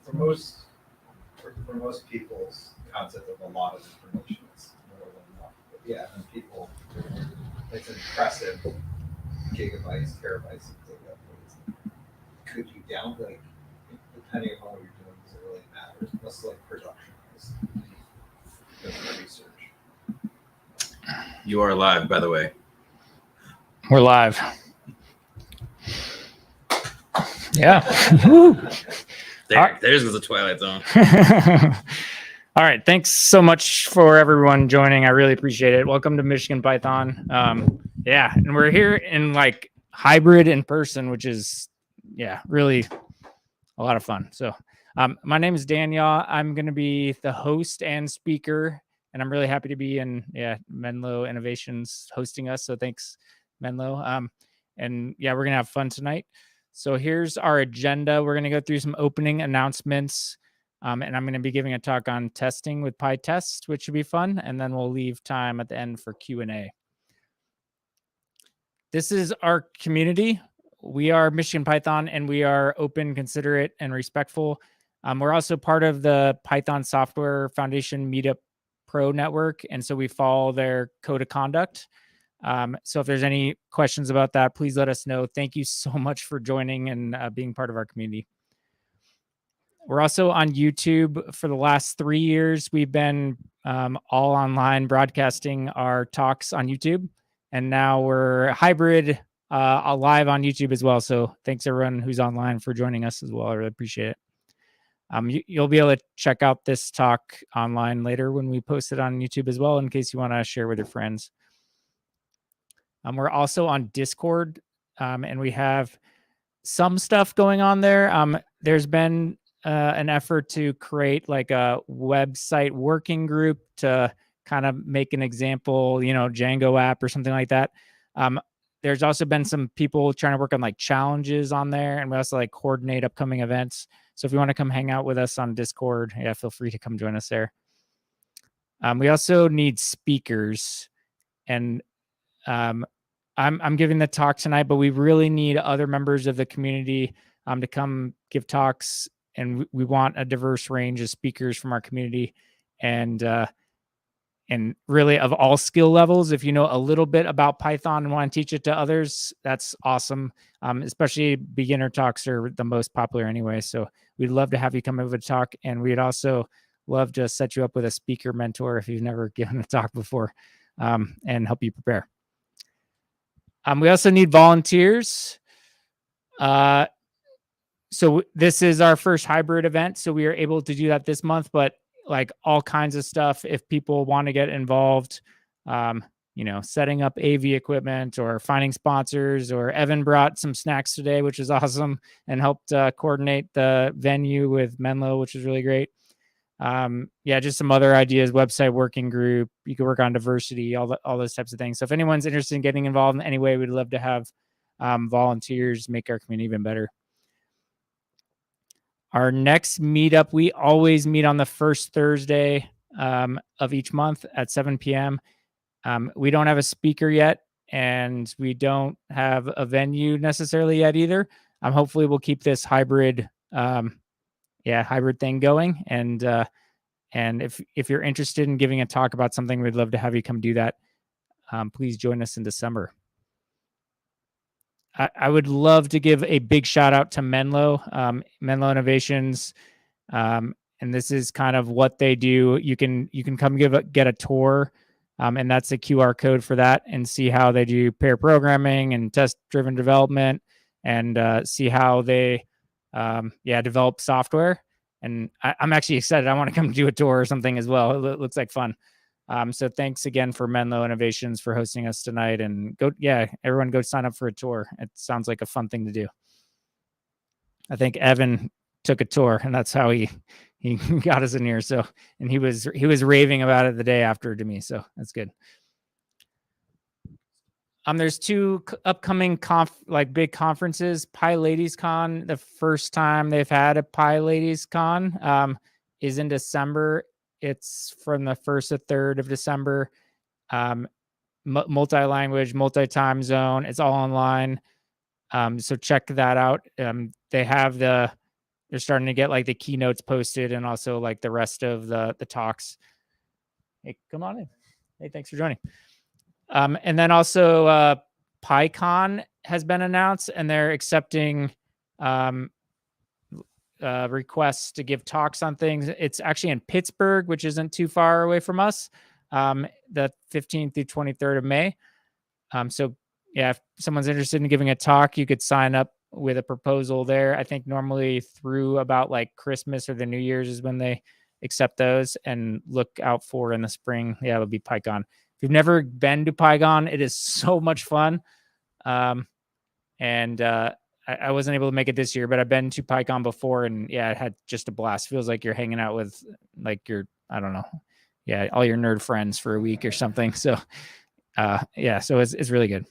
for most people's concept of a lot of information is more than enough. But yeah, and people, it's impressive gigabytes, terabytes of data. Could you download, depending on what you're doing, does it really matter? Unless like production is the research. You are live, by the way. We're live. Yeah. There's the Twilight Zone. All right. Thanks so much for everyone joining. I really appreciate it. Welcome to Michigan Python. Yeah, and we're here in like hybrid in person, which is really a lot of fun. So my name is Daniel. I'm going to be the host and speaker, and I'm really happy to be in Menow Innovations hosting us. So thanks, Menow. And yeah, we're going to have fun tonight. So here's our agenda. We're going to go through some opening announcements, and I'm going to be giving a talk on testing with Pytest, which should be fun. And then we'll leave time at the end for Q&A. This is our community. We are Michigan Python, and we are open, considerate, and respectful. We're also part of the Python Software Foundation Meetup Pro network, and so we follow their code of conduct. So if there's any questions about that, please let us know. Thank you so much for joining and being part of our community. We're also on YouTube. For the last 3 years, we've been all online broadcasting our talks on YouTube. And now we're hybrid live on YouTube as well. So thanks everyone who's online for joining us as well. I really appreciate it. You'll be able to check out this talk online later when we post it on YouTube as well, in case you want to share with your friends. We're also on Discord, and we have some stuff going on there. There's been an effort to create like a website working group to kind of make an example, Django app or something like that. There's also been some people trying to work on like challenges on there, and we also like coordinate upcoming events. So if you want to come hang out with us on Discord, feel free to come join us there. We also need speakers, and I'm giving the talk tonight, but we really need other members of the community to come give talks, and we want a diverse range of speakers from our community, and really of all skill levels. If you know a little bit about Python and want to teach it to others, that's awesome. Especially beginner talks are the most popular anyway. So we'd love to have you come over to talk, and we'd also love to set you up with a speaker mentor if you've never given a talk before, and help you prepare. We also need volunteers. So this is our first hybrid event, so we are able to do that this month, but like all kinds of stuff, if people want to get involved, setting up AV equipment or finding sponsors, or Evan brought some snacks today, which is awesome, and helped coordinate the venue with Menlo, which is really great. Just some other ideas, website working group, you could work on diversity, all those types of things. So if anyone's interested in getting involved in any way, we'd love to have volunteers make our community even better. Our next meetup, we always meet on the first Thursday of each month at 7 p.m. We don't have a speaker yet, and we don't have a venue necessarily yet either. Hopefully we'll keep this hybrid thing going. And if you're interested in giving a talk about something, we'd love to have you come do that. Please join us in December. I would love to give a big shout out to Menow Innovations. And this is kind of what they do. You can come get a tour. And that's a QR code for that, and see how they do pair programming and test-driven development, and see how they develop software. And I'm actually excited. I want to come do a tour or something as well. It looks like fun. So thanks again for Menow Innovations for hosting us tonight, and everyone go sign up for a tour. It sounds like a fun thing to do. I think Evan took a tour, and that's how he got us in here. So, and he was raving about it the day after to me. So that's good. There's 2 upcoming big conferences. PyLadiesCon, the first time they've had a PyLadiesCon, is in December. It's from the 1st to 3rd of December. Multi-language, multi-time zone. It's all online. So check that out. They have the they're starting to get like the keynotes posted and also like the rest of the talks. Hey, come on in. Hey, thanks for joining. And then also PyCon has been announced, and they're accepting requests to give talks on things. It's actually in Pittsburgh, which isn't too far away from us, the 15th through 23rd of May. So yeah, if someone's interested in giving a talk, you could sign up with a proposal there. I think normally through about like Christmas or the New Year's is when they accept those, and look out for in the spring. Yeah, it'll be PyCon. If you've never been to PyCon, it is so much fun. And I wasn't able to make it this year, but I've been to PyCon before, and yeah, it had just a blast. Feels like you're hanging out with like your, I don't know, yeah, all your nerd friends for a week or something. So yeah, so it's really good.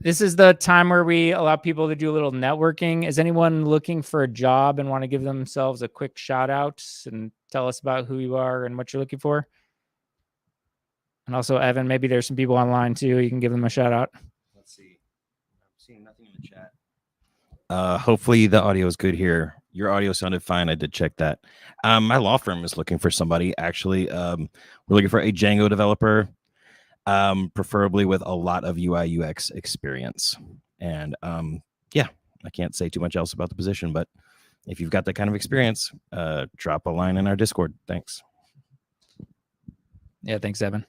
This is the time where we allow people to do a little networking. Is anyone looking for a job and want to give themselves a quick shout out and tell us about who you are and what you're looking for? And also, Evan, maybe there's some people online too. You can give them a shout out. Let's see. I'm seeing nothing in the chat. Hopefully the audio is good here. Your audio sounded fine. I did check that. My law firm is looking for somebody. Actually, we're looking for a Django developer, preferably with a lot of UI UX experience. And yeah, I can't say too much else about the position, but if you've got that kind of experience, drop a line in our Discord. Thanks. Yeah, thanks, Evan.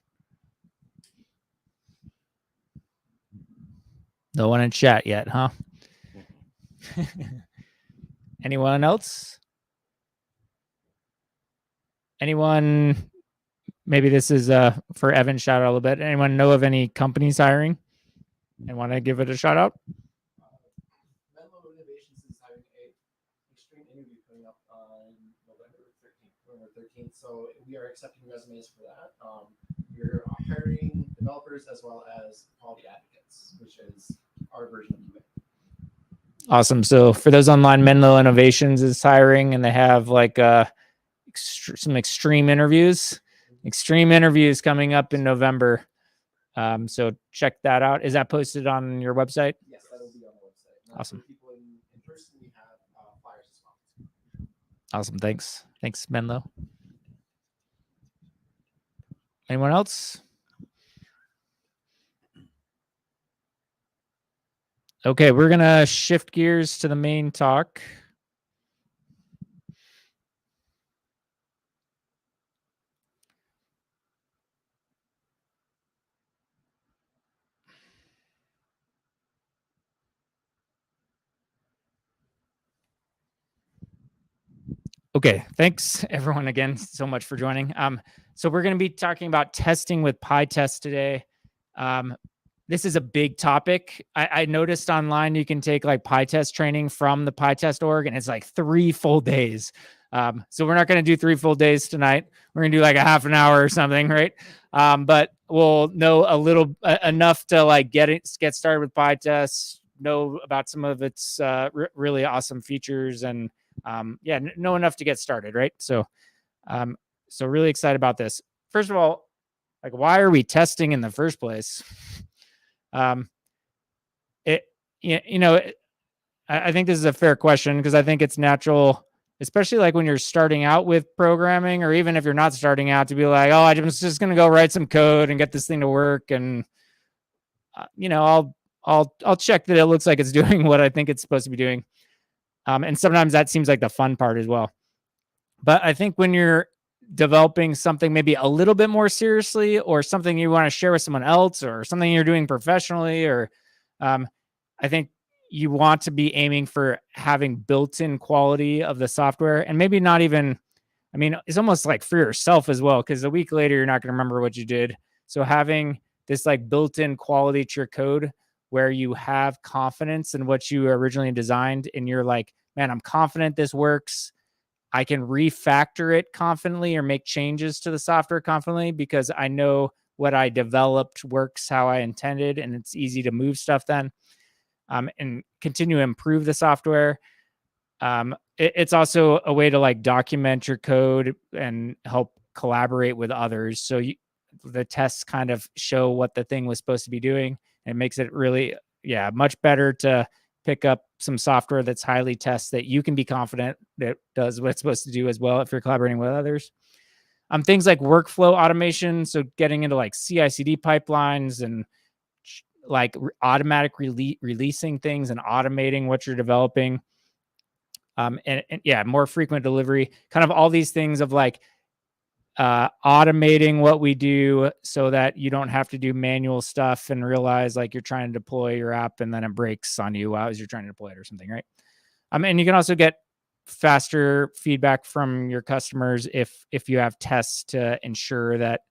No one in chat yet, huh? Anyone else? Anyone? Maybe this is for Evan. Shout out a little bit. Anyone know of any companies hiring and want to give it a shout out? Menow Innovations is having a extreme interview coming up on November 13th. So we are accepting resumes for that. We're hiring developers as well as quality advocates, which is our version of QA. Awesome. So for those online, Menow Innovations is hiring, and they have like some extreme interviews coming up in November. So check that out. Is that posted on your website? Yes, that will be on the website. Awesome. For people in person, we have flyers as well. Awesome. Thanks, Menlo. Anyone else? Okay, we're gonna shift gears to the main talk. Okay, thanks everyone again so much for joining. So we're going to be talking about testing with Pytest today. This is a big topic. I noticed online you can take like Pytest training from the Pytest org, and it's like 3 full days. So we're not going to do 3 full days tonight. We're going to do like a half an hour or something, right? But we'll know a little enough to like get started with Pytest, know about some of its really awesome features, and yeah, know enough to get started, right? So so really excited about this. First of all, like, why are we testing in the first place? I think this is a fair question, because I think it's natural, especially like when you're starting out with programming, or even if you're not starting out, to be like, oh, I'm just going to go write some code and get this thing to work. And, I'll check that it looks like it's doing what I think it's supposed to be doing. And sometimes that seems like the fun part as well. But I think when you're developing something maybe a little bit more seriously, or something you want to share with someone else, or something you're doing professionally, or I think you want to be aiming for having built-in quality of the software, and maybe not even, I mean, it's almost like for yourself as well, because a week later, you're not going to remember what you did. So having this like built-in quality to your code, where you have confidence in what you originally designed, and you're like, man, I'm confident this works. I can refactor it confidently or make changes to the software confidently, because I know what I developed works how I intended, and it's easy to move stuff then, and continue to improve the software. It's also a way to like document your code and help collaborate with others. So the tests kind of show what the thing was supposed to be doing. It makes it really, much better to pick up some software that's highly test that you can be confident that does what it's supposed to do as well if you're collaborating with others. Things like workflow automation, so getting into like CI/CD pipelines and like automatic releasing things and automating what you're developing. And yeah, more frequent delivery, kind of all these things of like automating what we do so that you don't have to do manual stuff and realize like you're trying to deploy your app and then it breaks on you as you're trying to deploy it or something, right? And you can also get faster feedback from your customers if you have tests to ensure that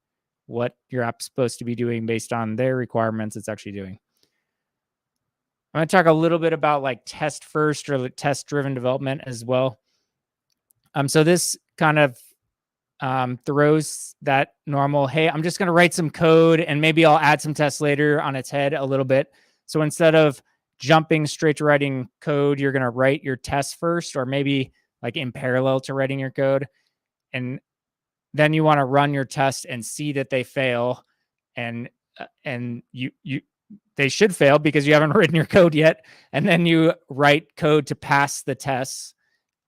what your app's supposed to be doing based on their requirements it's actually doing. I'm going to talk a little bit about like test first or test driven development as well. So this kind of throws that normal, hey, I'm just going to write some code and maybe I'll add some tests later on its head a little bit. So instead of jumping straight to writing code, you're going to write your tests first, or maybe like in parallel to writing your code. And then you want to run your tests and see that they fail. And they should fail because you haven't written your code yet. And then you write code to pass the tests.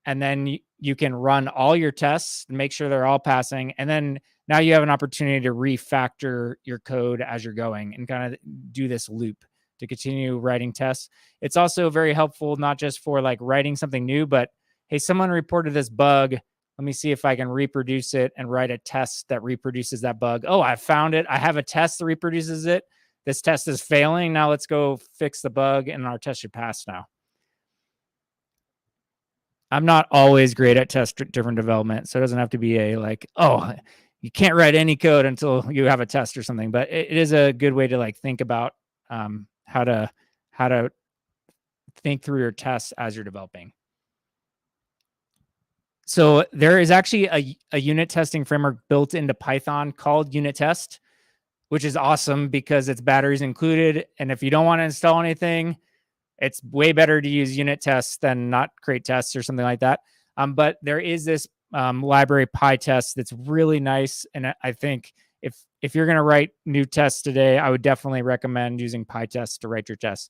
And then you can run all your tests and make sure they're all passing. And then now you have an opportunity to refactor your code as you're going and kind of do this loop to continue writing tests. It's also very helpful, not just for like writing something new, but hey, someone reported this bug. Let me see if I can reproduce it and write a test that reproduces that bug. Oh, I found it. I have a test that reproduces it. This test is failing. Now let's go fix the bug and our test should pass now. I'm not always great at test-driven development, so it doesn't have to be a like, oh, you can't write any code until you have a test or something. But it is a good way to like think about how to think through your tests as you're developing. So there is actually a unit testing framework built into Python called UnitTest, which is awesome because it's batteries included. And if you don't want to install anything, it's way better to use UnitTest than not create tests or something like that. But there is this library Pytest that's really nice. And I think if you're going to write new tests today, I would definitely recommend using Pytest to write your tests.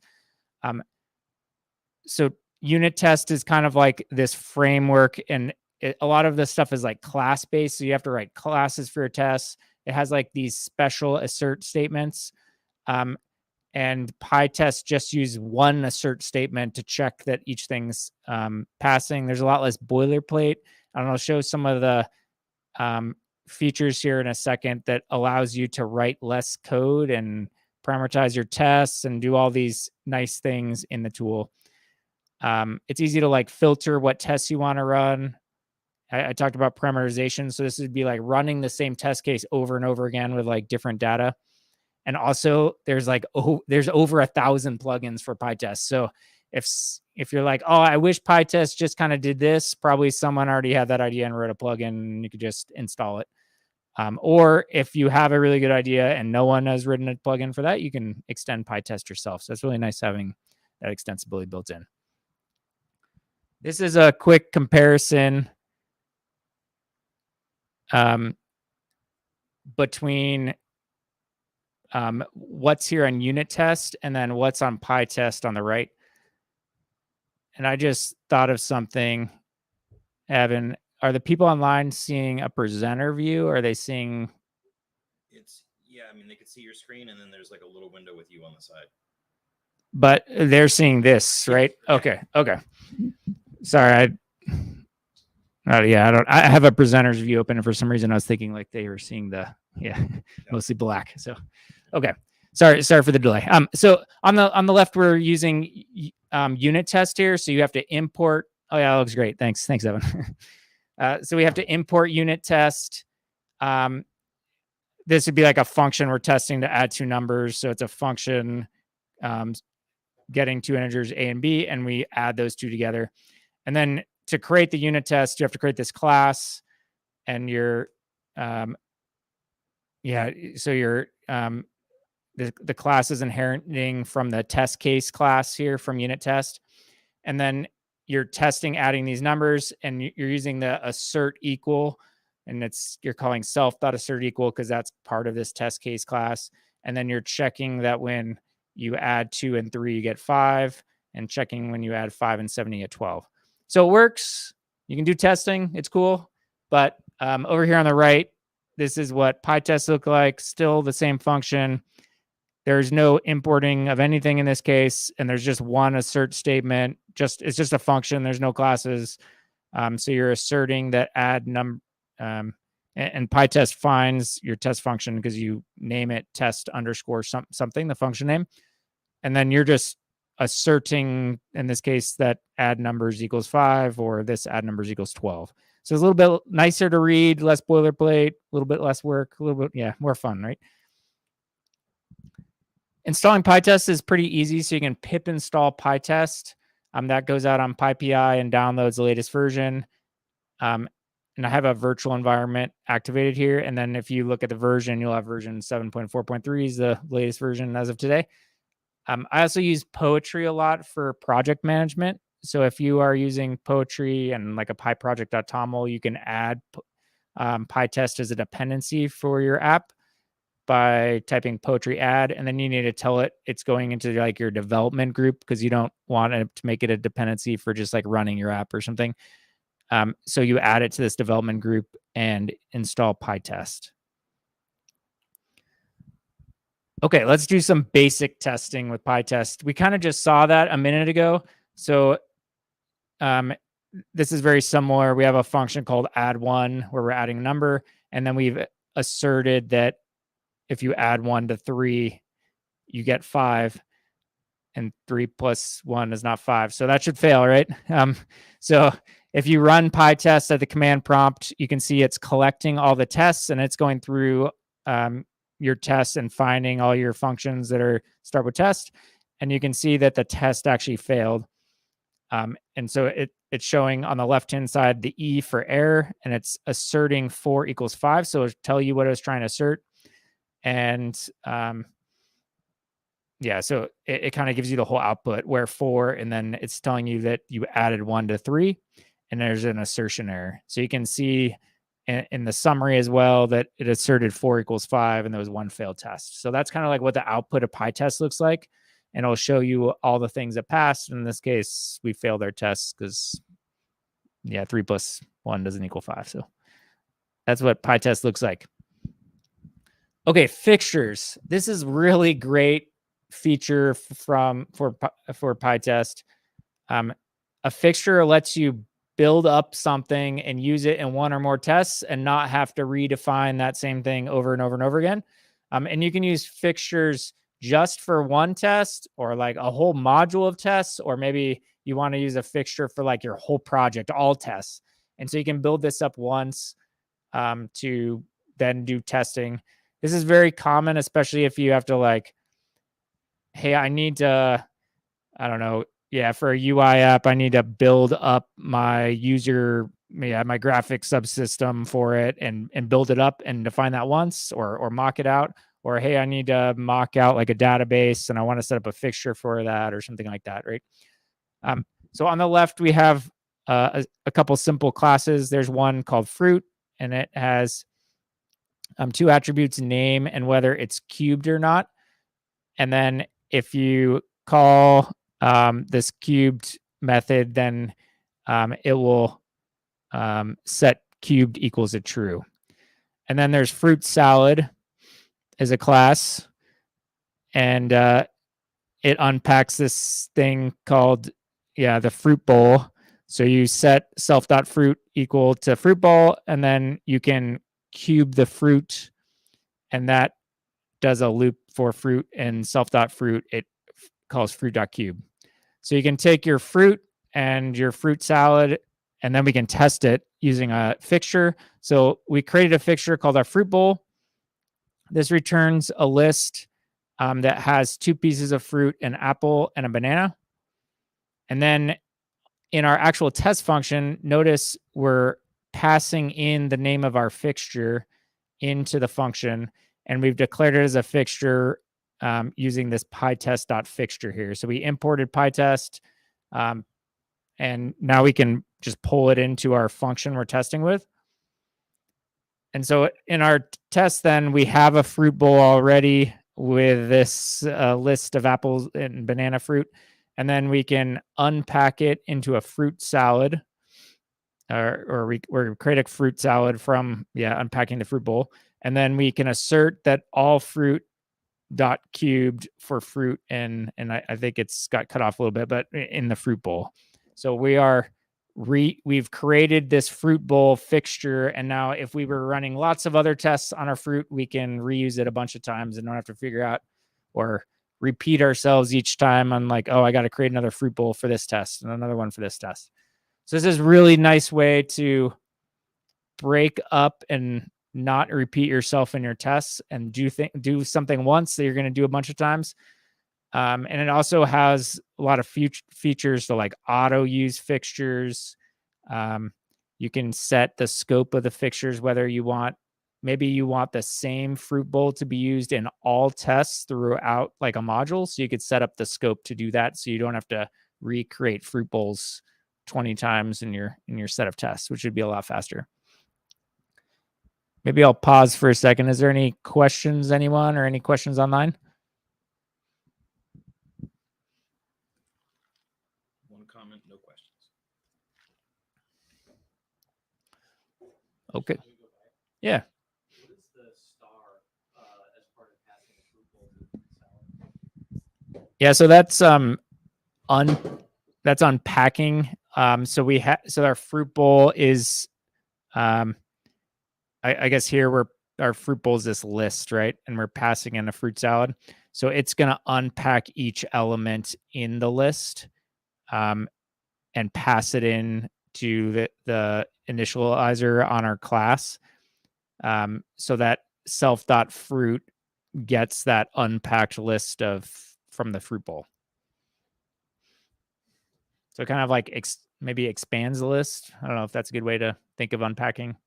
So UnitTest is kind of like this framework, and a lot of this stuff is like class-based. So you have to write classes for your tests. It has like these special assert statements. And Pytest just use one assert statement to check that each thing's passing. There's a lot less boilerplate. And I'll show some of the features here in a second that allows you to write less code and parameterize your tests and do all these nice things in the tool. It's easy to like filter what tests you want to run. I talked about parameterization. So this would be like running the same test case over and over again with like different data. And also there's like, there's over 1,000 plugins for Pytest. So if you're like, oh, I wish Pytest just kind of did this, probably someone already had that idea and wrote a plugin and you could just install it. Or if you have a really good idea and no one has written a plugin for that, you can extend Pytest yourself. So it's really nice having that extensibility built in. This is a quick comparison between what's here on UnitTest and then what's on Pytest on the right. And I just thought of something, Evan. Are the people online seeing a presenter view? Or are they seeing? Yeah, I mean, they could see your screen and then there's like a little window with you on the side. But they're seeing this, right? Okay. Sorry, I have a presenter's view open, and for some reason I was thinking like they were seeing the mostly black. So okay. Sorry for the delay. So on the left we're using UnitTest here. So you have to import. Oh yeah, that looks great. Thanks, Evan. So we have to import UnitTest. This would be like a function we're testing to add two numbers. So it's a function getting two integers A and B, and we add those two together. And then to create the unit test, you have to create this class, and the class is inheriting from the test case class here from UnitTest. And then you're testing adding these numbers, and you're using the assert equal, and you're calling self.assert equal because that's part of this test case class. And then you're checking that when you add 2 and 3, you get 5. and checking when you add 5 and 70 at 12. So it works. You can do testing. It's cool. But over here on the right, this is what Pytest look like. Still the same function. There's no importing of anything in this case, and there's just one assert statement. It's just a function. There's no classes. So you're asserting that add and Pytest finds your test function because you name it test underscore something, the function name. And then you're just asserting, in this case, that add numbers equals 5 or this add numbers equals 12. So it's a little bit nicer to read, less boilerplate, a little bit less work, a little bit, more fun, right? Installing Pytest is pretty easy. So you can pip install Pytest. That goes out on PyPI and downloads the latest version. And I have a virtual environment activated here. And then if you look at the version, you'll have version 7.4.3 is the latest version as of today. I also use Poetry a lot for project management. So if you are using Poetry and like a pyproject.toml, you can add Pytest as a dependency for your app by typing Poetry add, and then you need to tell it it's going into like your development group because you don't want it to make it a dependency for just like running your app or something. So you add it to this development group and install Pytest. Okay, let's do some basic testing with Pytest. We kind of just saw that a minute ago. So this is very similar. We have a function called add1 where we're adding a number, and then we've asserted that if you add 1 to 3, you get 5, and 3 plus 1 is not 5. So that should fail, right? So if you run Pytest at the command prompt, you can see it's collecting all the tests, and it's going through your tests and finding all your functions that start with test. And you can see that the test actually failed. And so it's showing on the left-hand side the E for error, and it's asserting 4 equals 5. So it'll tell you what it was trying to assert. And so it kind of gives you the whole output where 4, and then it's telling you that you added 1 to 3, and there's an assertion error. So you can see in the summary as well that it asserted 4 equals 5, and there was 1 failed test. So that's kind of like what the output of Pytest looks like. And it'll show you all the things that passed. In this case, we failed our tests because 3 plus 1 doesn't equal 5. So that's what Pytest looks like. Okay, fixtures. This is really great feature for Pytest. A fixture lets you build up something and use it in 1 or more tests and not have to redefine that same thing over and over and over again. And you can use fixtures just for 1 test or like a whole module of tests, or maybe you want to use a fixture for like your whole project, all tests. And so you can build this up once to then do testing. This is very common, especially if you have to like, hey, I need to, I don't know, for a UI app, I need to build up my user, my graphic subsystem for it and build it up and define that once or mock it out. Or, hey, I need to mock out like a database and I want to set up a fixture for that or something like that, right? So on the left, we have a couple simple classes. There's one called fruit, and it has 2 attributes, name and whether it's cubed or not. And then if you call this cubed method, then it will set cubed equals a true. And then there's fruit salad as a class, and it unpacks this thing called the fruit bowl. So you set self.fruit equal to fruit bowl, and then you can cube the fruit, and that does a loop for fruit, and self.fruit it calls fruit.cube. So you can take your fruit and your fruit salad, and then we can test it using a fixture. So we created a fixture called our fruit bowl. This returns a list that has 2 pieces of fruit, an apple and a banana. And then in our actual test function, notice we're passing in the name of our fixture into the function, and we've declared it as a fixture using this pytest.fixture here. So we imported Pytest, and now we can just pull it into our function we're testing with. And so in our test, then we have a fruit bowl already with this list of apples and banana fruit. and then we can unpack it into a fruit salad, or we create a fruit salad from unpacking the fruit bowl, and then we can assert that all fruit dot cubed for fruit, and I think it's got cut off a little bit, but in the fruit bowl. So we've created this fruit bowl fixture, and now if we were running lots of other tests on our fruit, we can reuse it a bunch of times and don't have to figure out or repeat ourselves each time on like, oh, I got to create another fruit bowl for this test and another one for this test. So this is a really nice way to break up and not repeat yourself in your tests, and do something once that you're going to do a bunch of times. And it also has a lot of features to like auto use fixtures. You can set the scope of the fixtures, whether maybe you want the same fruit bowl to be used in all tests throughout like a module. So you could set up the scope to do that, so you don't have to recreate fruit bowls 20 times in your set of tests, which would be a lot faster. Maybe I'll pause for a second. Is there any questions, anyone, or any questions online? One comment, no questions. Okay. Yeah. What is the star as part of passing the fruit bowl to the salad? Yeah, so that's unpacking. So our fruit bowl is I guess here our fruit bowl is this list, right? And we're passing in a fruit salad. So it's going to unpack each element in the list and pass it in to the initializer on our class, so that self.fruit gets that unpacked list from the fruit bowl. So it kind of like maybe expands the list. I don't know if that's a good way to think of unpacking.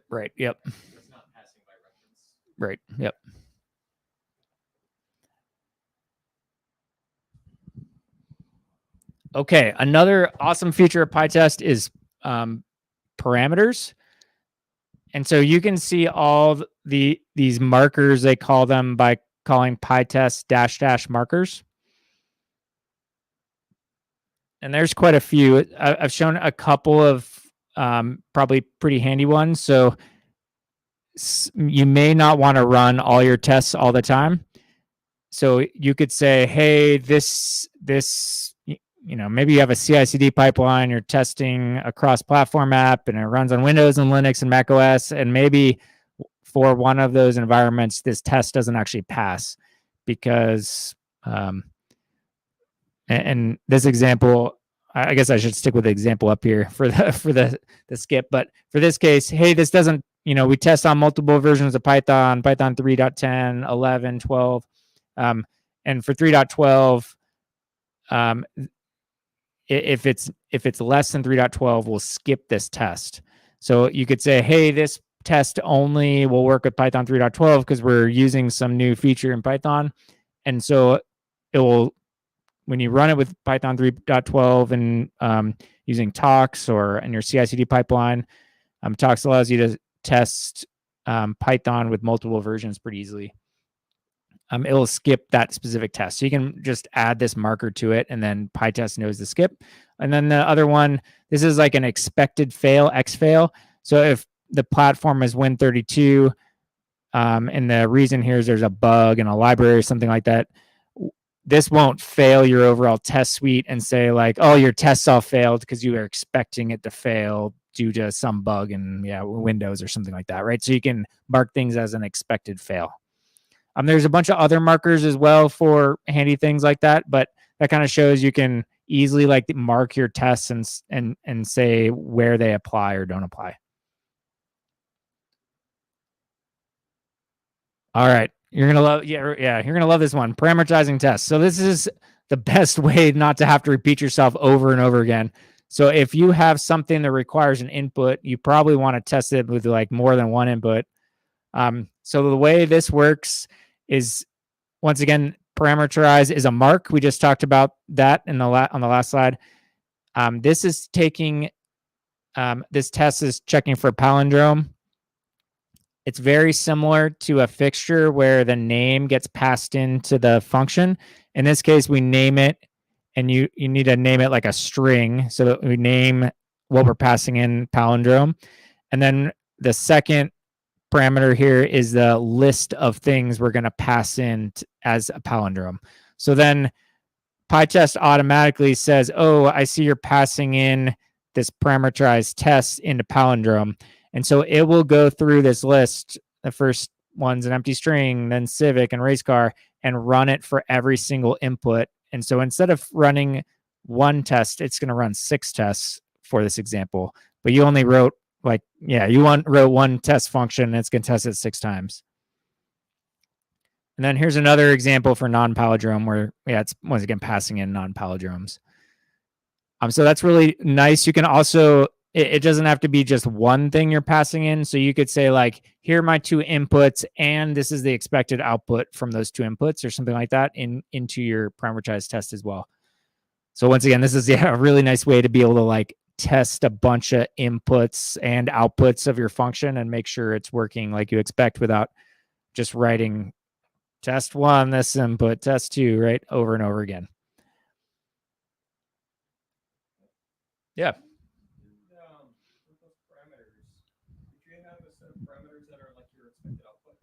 Right. Yep. It's not passing by reference. Right. Yep. Okay. Another awesome feature of Pytest is parameters. And so you can see all these markers, they call them by calling Pytest -- markers. And there's quite a few. I've shown a couple of probably pretty handy ones. So you may not want to run all your tests all the time. So you could say, hey, this, maybe you have a CI/CD pipeline, you're testing a cross-platform app, and it runs on Windows and Linux and Mac OS, and maybe for one of those environments, this test doesn't actually pass because, and this example, I guess I should stick with the example up here for the skip. But for this case, hey, this doesn't, we test on multiple versions of Python 3.10, 11, 12. And for 3.12, if it's less than 3.12, we'll skip this test. So you could say, hey, this test only will work with Python 3.12 because we're using some new feature in Python. And so it will, when you run it with Python 3.12 and using Tox or in your CI/CD pipeline, Tox allows you to test Python with multiple versions pretty easily. It will skip that specific test. So you can just add this marker to it, and then Pytest knows to skip. And then the other one, this is like an expected fail, xfail. So if the platform is Win32, and the reason here is there's a bug in a library or something like that, this won't fail your overall test suite and say like, oh, your tests all failed because you were expecting it to fail due to some bug in Windows or something like that, right? So you can mark things as an expected fail. There's a bunch of other markers as well for handy things like that, but that kind of shows you can easily like mark your tests and say where they apply or don't apply. All right. You're going to love, you're going to love this one, parameterizing tests. So this is the best way not to have to repeat yourself over and over again. So if you have something that requires an input, you probably want to test it with like more than one input. So the way this works is, once again, parameterize is a mark. We just talked about that on the last slide. This is taking, this test is checking for palindrome. It's very similar to a fixture where the name gets passed into the function. In this case, we name it, and you need to name it like a string, so that we name what we're passing in palindrome. And then the second parameter here is the list of things we're going to pass in as a palindrome. So then Pytest automatically says, oh, I see you're passing in this parameterized test into palindrome. And so it will go through this list. The first one's an empty string, then civic and race car, and run it for every single input. And so instead of running one test, it's going to run 6 tests for this example. But you only wrote wrote one test function, and it's going to test it 6 times. And then here's another example for non-palindrome where, it's once again passing in non-palindromes. So that's really nice. You can also, it doesn't have to be just one thing you're passing in. So you could say like, here are my 2 inputs, and this is the expected output from those 2 inputs or something like that into your parameterized test as well. So once again, this is a really nice way to be able to like test a bunch of inputs and outputs of your function and make sure it's working like you expect without just writing test 1, this input, test 2, right? Over and over again. Yeah. With those parameters, did you have a set of parameters that are like your expected output?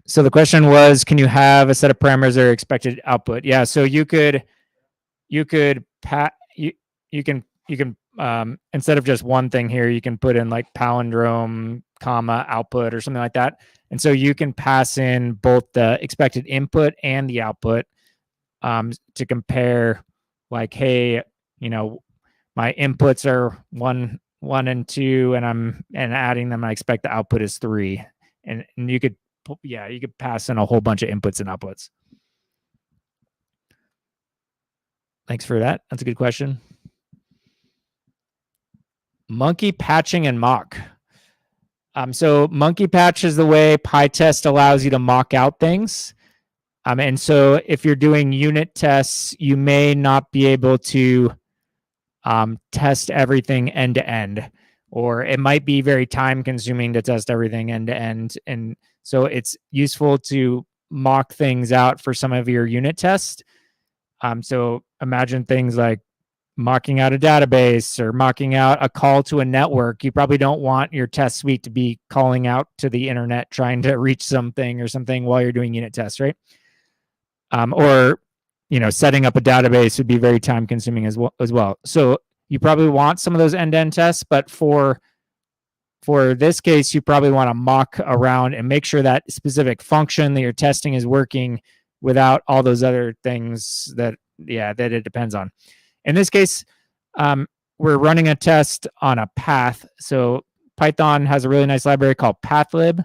So the question was, can you have a set of parameters that are expected output? Yeah. So you can instead of just one thing here, you can put in like palindrome, comma, output or something like that. And so you can pass in both the expected input and the output to compare like, hey, my inputs are 1, 1, and 2, and adding them, I expect the output is 3. And you could pass in a whole bunch of inputs and outputs. Thanks for that. That's a good question. Monkey patching and mock. So monkey patch is the way Pytest allows you to mock out things. And so if you're doing unit tests, you may not be able to test everything end to end, or it might be very time consuming to test everything end to end. And so it's useful to mock things out for some of your unit tests. So imagine things like mocking out a database or mocking out a call to a network. You probably don't want your test suite to be calling out to the internet trying to reach something or something while you're doing unit tests, right? Or setting up a database would be very time consuming as well. So you probably want some of those end-to-end tests, but for this case, you probably want to mock around and make sure that specific function that you're testing is working without all those other things that it depends on. In this case, we're running a test on a path. So Python has a really nice library called pathlib,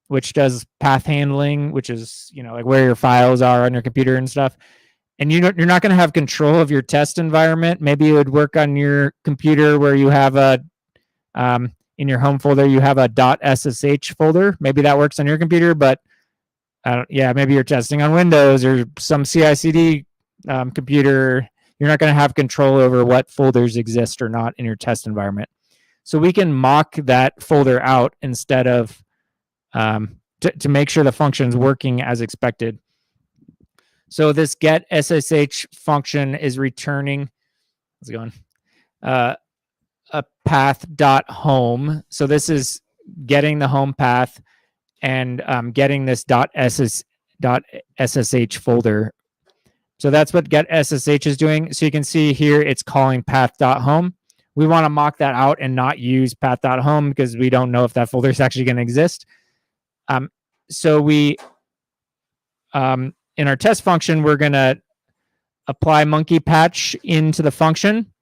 which does path handling, which is, like where your files are on your computer and stuff. And you're not going to have control of your test environment. Maybe it would work on your computer where you have in your home folder, you have a .ssh folder. Maybe that works on your computer, but maybe you're testing on Windows or some CI/CD computer. You're not going to have control over what folders exist or not in your test environment. So we can mock that folder out instead of to make sure the function is working as expected. So this get SSH function is returning, how's it going? A path.home. So this is getting the home path and getting this .ssh folder. So that's what get SSH is doing. So you can see here it's calling path.home. We want to mock that out and not use path.home because we don't know if that folder is actually going to exist. So we, in our test function, we're going to apply monkey patch into the function.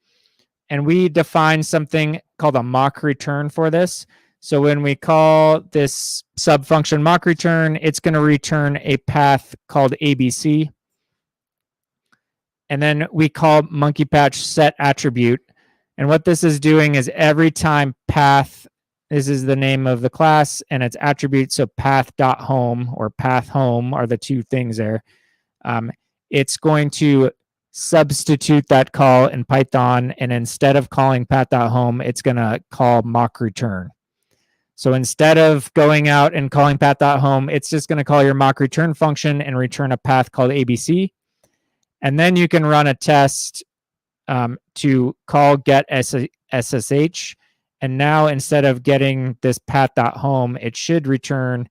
And we define something called a mock return for this. So when we call this sub function mock return, it's going to return a path called ABC. And then we call monkey patch set attribute. And what this is doing is every time path, this is the name of the class and its attribute. So path.home or path home are the two things there. It's going to substitute that call in Python. And instead of calling path.home, it's going to call mock return. So instead of going out and calling path.home, it's just going to call your mock return function and return a path called ABC. And then you can run a test to call get SSH. And now instead of getting this path.home, it should return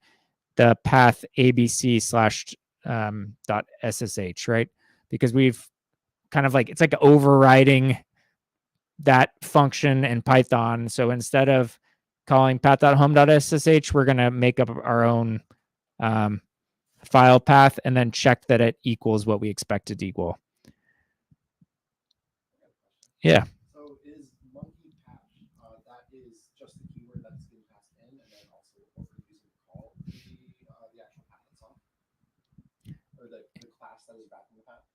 the path ABC /.ssh, right? Because we've kind of like, it's like overriding that function in Python. So instead of calling path.home.ssh, we're going to make up our own file path and then check that it equals what we expect it to equal. Yeah. So is monkey patch, that is just the keyword that's being passed in, and then also what we're using to call the actual path itself? Or the class that is wrapping the path?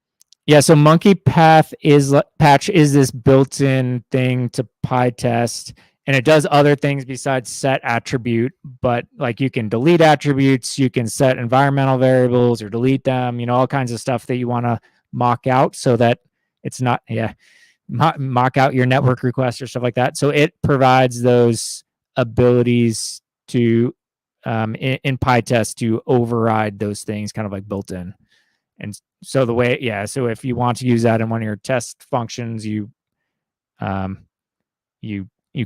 Yeah, so monkey patch is this built-in thing to Pytest, and it does other things besides set attribute, but like you can delete attributes, you can set environmental variables or delete them, all kinds of stuff that you want to mock out so that it's not, mock out your network requests or stuff like that. So it provides those abilities to, in Pytest to override those things kind of like built in. And so the way, so if you want to use that in one of your test functions, you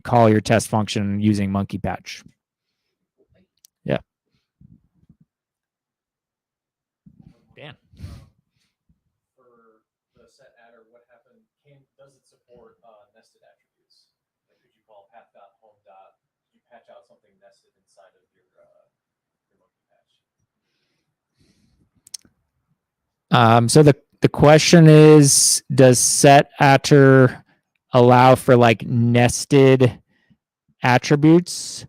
call your test function using monkey patch. Yeah. Dan. For the set adder, what happened? Does it support nested attributes? Like, could you call path.home dot? Did you patch out something nested inside of your monkey patch? So the question is, does set attr allow for like nested attributes?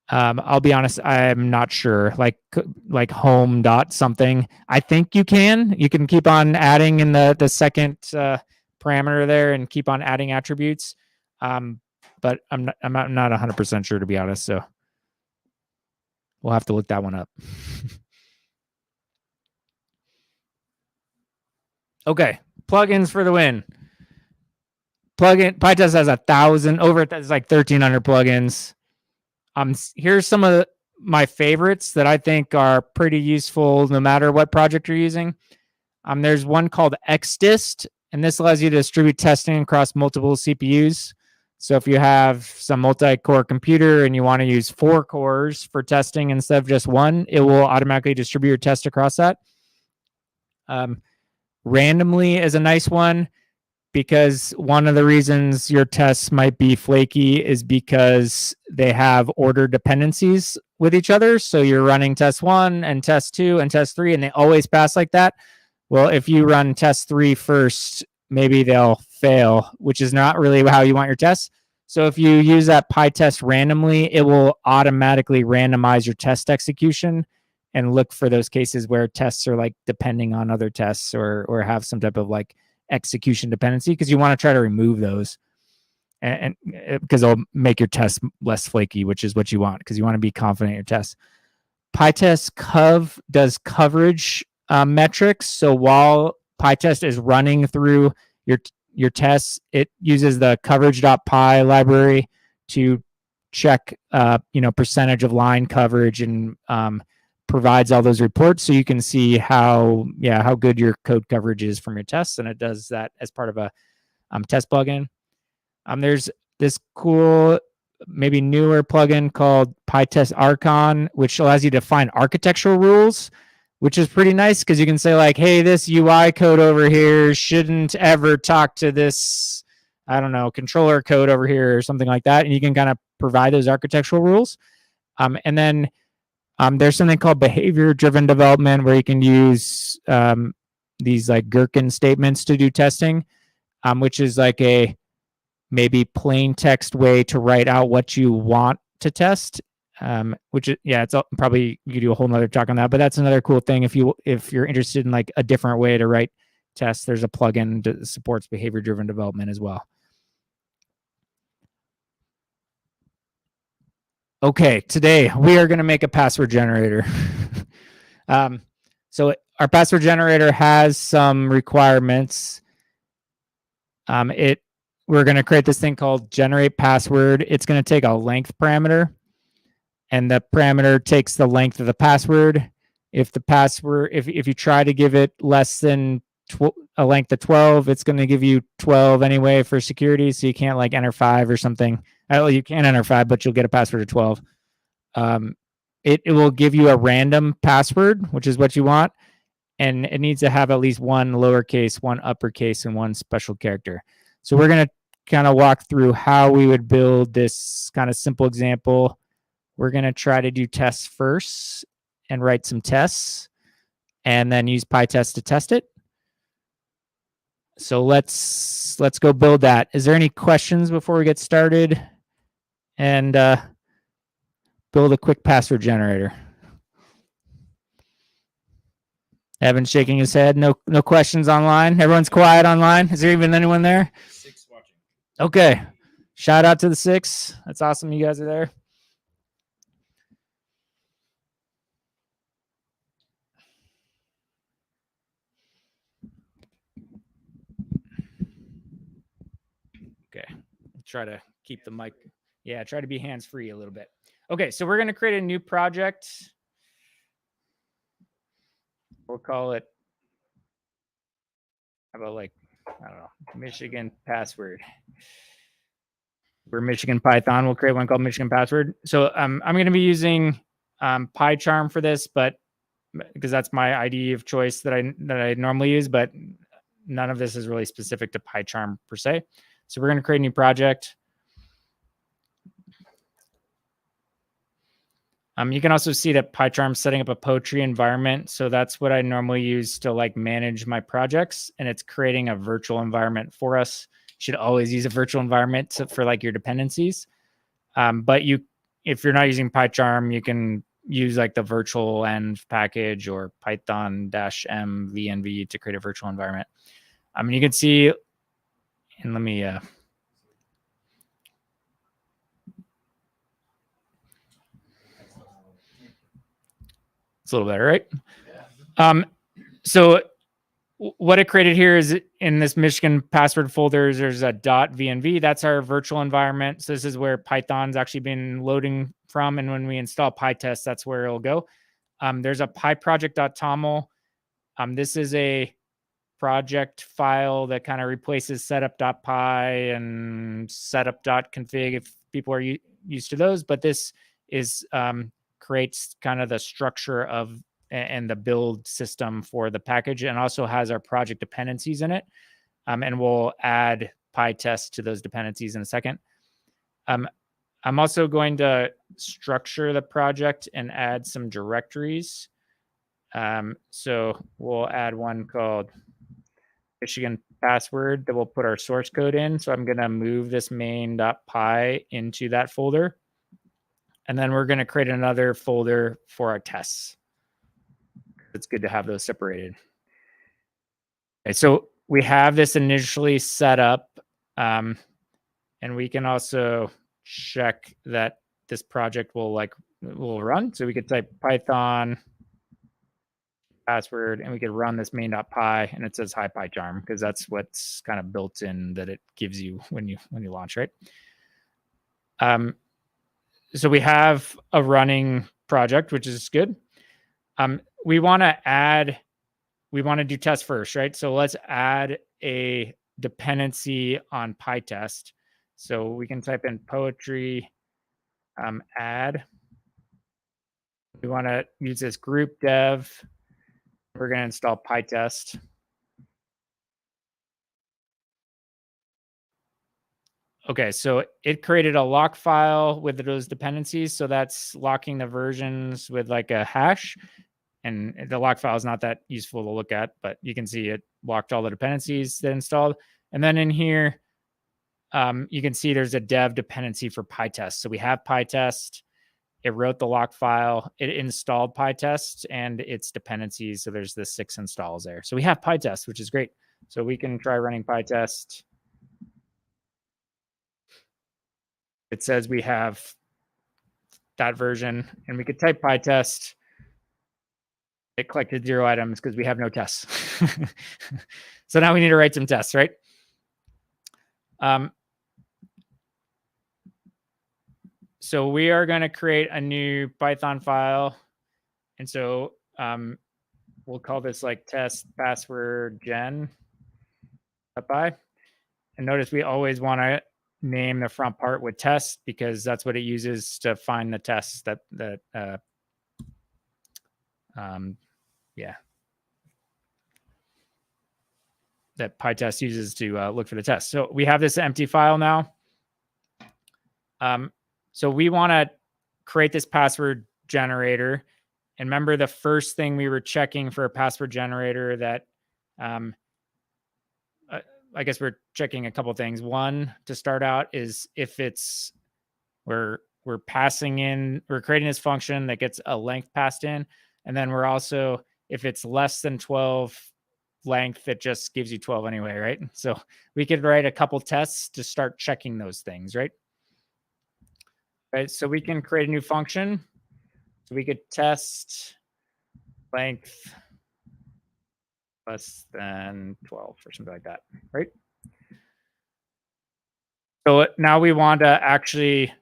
I'll be honest, I'm not sure. Like home dot something. I think you can keep on adding in the second parameter there and keep on adding attributes. But I'm not 100% sure, to be honest. So we'll have to look that one up. Okay, plugins for the win. Pytest has 1,000 over. It's like 1,300 plugins. Here's some of my favorites that I think are pretty useful no matter what project you're using. There's one called Xdist, and this allows you to distribute testing across multiple CPUs. So if you have some multi-core computer and you want to use 4 cores for testing instead of just 1, it will automatically distribute your test across that. Randomly is a nice one, because one of the reasons your tests might be flaky is because they have order dependencies with each other. So you're running test 1 and test 2 and test 3, and they always pass like that. Well, if you run test 3 first, maybe they'll fail, which is not really how you want your tests. So if you use that Pytest randomly, it will automatically randomize your test execution and look for those cases where tests are like depending on other tests or have some type of like execution dependency, because you want to try to remove those, and because it'll make your test less flaky, which is what you want, because you want to be confident in your tests. Pytest Cov does coverage metrics. So while Pytest is running through your tests, it uses the coverage.py library to check percentage of line coverage and provides all those reports, so you can see how good your code coverage is from your tests, and it does that as part of a test plugin. There's this cool, maybe newer plugin called Pytest Archon, which allows you to find architectural rules, which is pretty nice, because you can say like, hey, this UI code over here shouldn't ever talk to this, I don't know, controller code over here or something like that, and you can kind of provide those architectural rules. And then there's something called behavior-driven development, where you can use these like Gherkin statements to do testing, which is like a maybe plain text way to write out what you want to test. Which is, it's probably, you could do a whole nother talk on that, but that's another cool thing. If you're interested in like a different way to write tests, there's a plugin that supports behavior-driven development as well. Okay, today we are going to make a password generator. So our password generator has some requirements. We're going to create this thing called generate password. It's going to take a length parameter. and the parameter takes the length of the password. If the password, if you try to give it less than a length of 12, it's going to give you 12 anyway for security. So you can't like enter 5 or something. You can enter 5, but you'll get a password of 12. It will give you a random password, which is what you want. And it needs to have at least one lowercase, one uppercase, and one special character. So we're going to kind of walk through how we would build this kind of simple example. We're going to try to do tests first and write some tests and then use Pytest to test it. So let's go build that. Is there any questions before we get started? And build a quick password generator. Evan's shaking his head. No questions online. Everyone's quiet online. Is there even anyone there? 6 watching. Okay. Shout out to the 6. That's awesome. You guys are there. Okay. Try to keep the mic. Yeah, try to be hands-free a little bit. Okay, so we're going to create a new project. We'll call it, how about like, I don't know, Michigan password. We're Michigan Python. We'll create one called Michigan password. So I'm going to be using PyCharm for this, but because that's my ID of choice that I normally use, but none of this is really specific to PyCharm per se. So we're going to create a new project. You can also see that PyCharm's setting up a poetry environment. So that's what I normally use to like manage my projects. And it's creating a virtual environment for us. You should always use a virtual environment for like your dependencies. But if you're not using PyCharm, you can use like the virtual env package or python-m venv to create a virtual environment. You can see, and let me, it's a little better, right? So what it created here is in this Michigan password folder, there's a .venv. That's our virtual environment. So this is where Python's actually been loading from. And when we install Pytest, that's where it'll go. There's a pyproject.toml. This is a project file that kind of replaces setup.py and setup.config if people are used to those. But this is creates kind of the structure of and the build system for the package, and also has our project dependencies in it. And we'll add Pytest to those dependencies in a second. I'm also going to structure the project and add some directories. So we'll add one called Michigan password that we'll put our source code in. So I'm going to move this main.py into that folder. And then we're going to create another folder for our tests. It's good to have those separated. Okay, so we have this initially set up, and we can also check that this project will run. So we could type Python password, and we could run this main.py, and it says hi PyCharm because that's what's kind of built in that it gives you when you launch, right? So we have a running project, which is good. We want to do tests first, right? So let's add a dependency on Pytest. So we can type in poetry add. We want to use this group dev. We're going to install Pytest. Okay, so it created a lock file with those dependencies. So that's locking the versions with like a hash. And the lock file is not that useful to look at, but you can see it locked all the dependencies that installed. And then in here, you can see there's a dev dependency for Pytest. So we have Pytest. It wrote the lock file. It installed Pytest and its dependencies. So there's the 6 installs there. So we have Pytest, which is great. So we can try running Pytest. It says we have that version, and we could type Pytest. It collected 0 items because we have no tests. So now we need to write some tests, right? So we are going to create a new Python file. And so we'll call this like test password gen. And notice we always want to name the front part with test because that's what it uses to find the tests that that Pytest uses to look for the test. So we have this empty file now. So we want to create this password generator. And remember the first thing we were checking for a password generator that I guess we're checking a couple things. One, to start out, is if it's we're creating this function that gets a length passed in, and then we're also, if it's less than 12 length, it just gives you 12 anyway, right? So we could write a couple tests to start checking those things, right? Right. So we can create a new function. So we could test length less than 12 or something like that, right? So now we want to actually,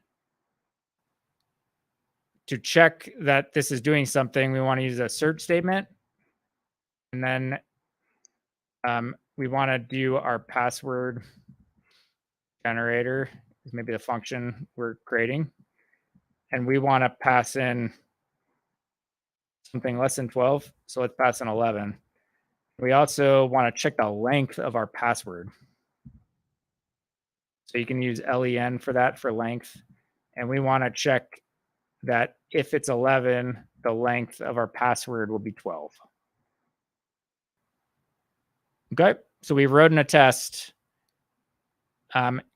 to check that this is doing something, we want to use a search statement. And then we want to do our password generator, is maybe the function we're creating. And we want to pass in something less than 12. So let's pass in 11. We also want to check the length of our password. So you can use len for that, for length. And we want to check that if it's 11, the length of our password will be 12. Okay, so we wrote in a test.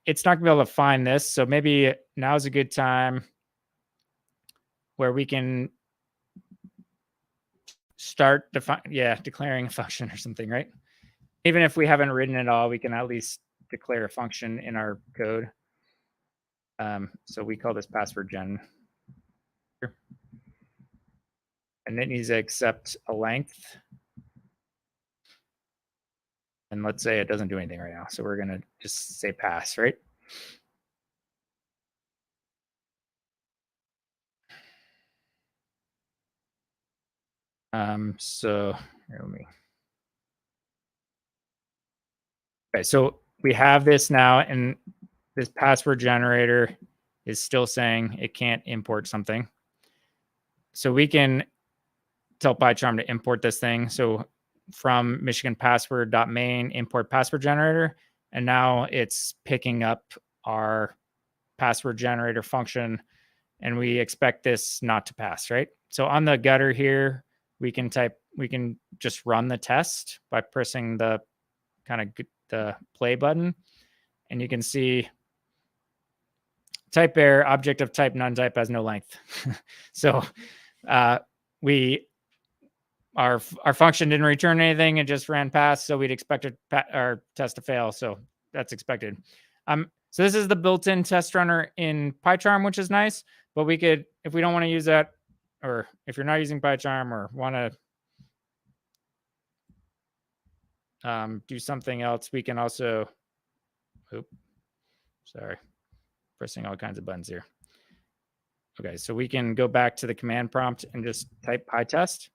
It's not gonna be able to find this, so maybe now's a good time where we can start declaring a function or something, right? Even if we haven't written it all, we can at least declare a function in our code. So we call this password gen. And it needs to accept a length. And let's say it doesn't do anything right now. So we're gonna just say pass, right? So here, let me. Okay, so we have this now, and this password generator is still saying it can't import something. So we can tell PyCharm to import this thing. So from Michigan password.main import password generator, and now it's picking up our password generator function, and we expect this not to pass, right? So on the gutter here, we can just run the test by pressing the the play button, and you can see type error, object of type none type has no length. So our function didn't return anything, it just ran past, so we'd expect our test to fail. So that's expected. So this is the built-in test runner in PyCharm, which is nice, but we could, if we don't want to use that, or if you're not using PyCharm or want to do something else, we can also, pressing all kinds of buttons here. Okay, so we can go back to the command prompt and just type Pytest.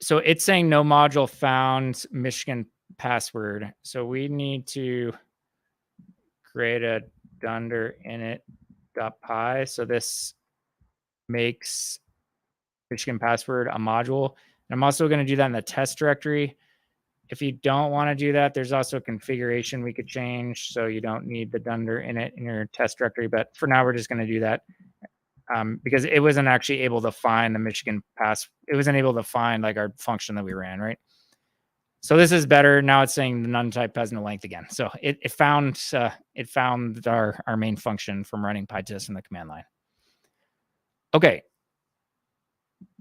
So it's saying no module found Michigan password. So we need to create a dunder init.py. So this makes Michigan password a module. And I'm also going to do that in the test directory. If you don't want to do that, there's also a configuration we could change. So you don't need the dunder init in your test directory. But for now, we're just going to do that. Because it wasn't actually able to find the Michigan pass. It wasn't able to find like our function that we ran, right? So this is better. Now it's saying the none type has no length again. So it found our main function from running Pytest in the command line. Okay.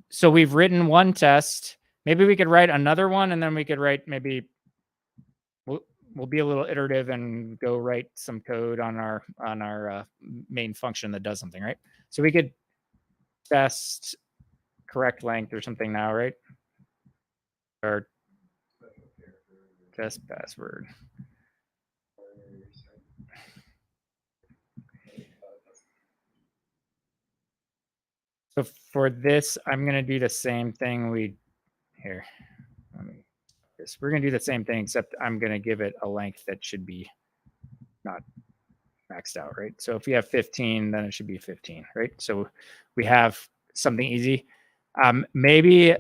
So we've written one test. Maybe we could write another one, and then we could write maybe we'll be a little iterative and go write some code on our main function that does something, right? So we could test correct length or something now, right? Or test password. So for this, I'm going to do the same thing here. Let me, we're going to do the same thing, except I'm going to give it a length that should be not maxed out, right? So if you have 15, then it should be 15, right? So we have something easy. Maybe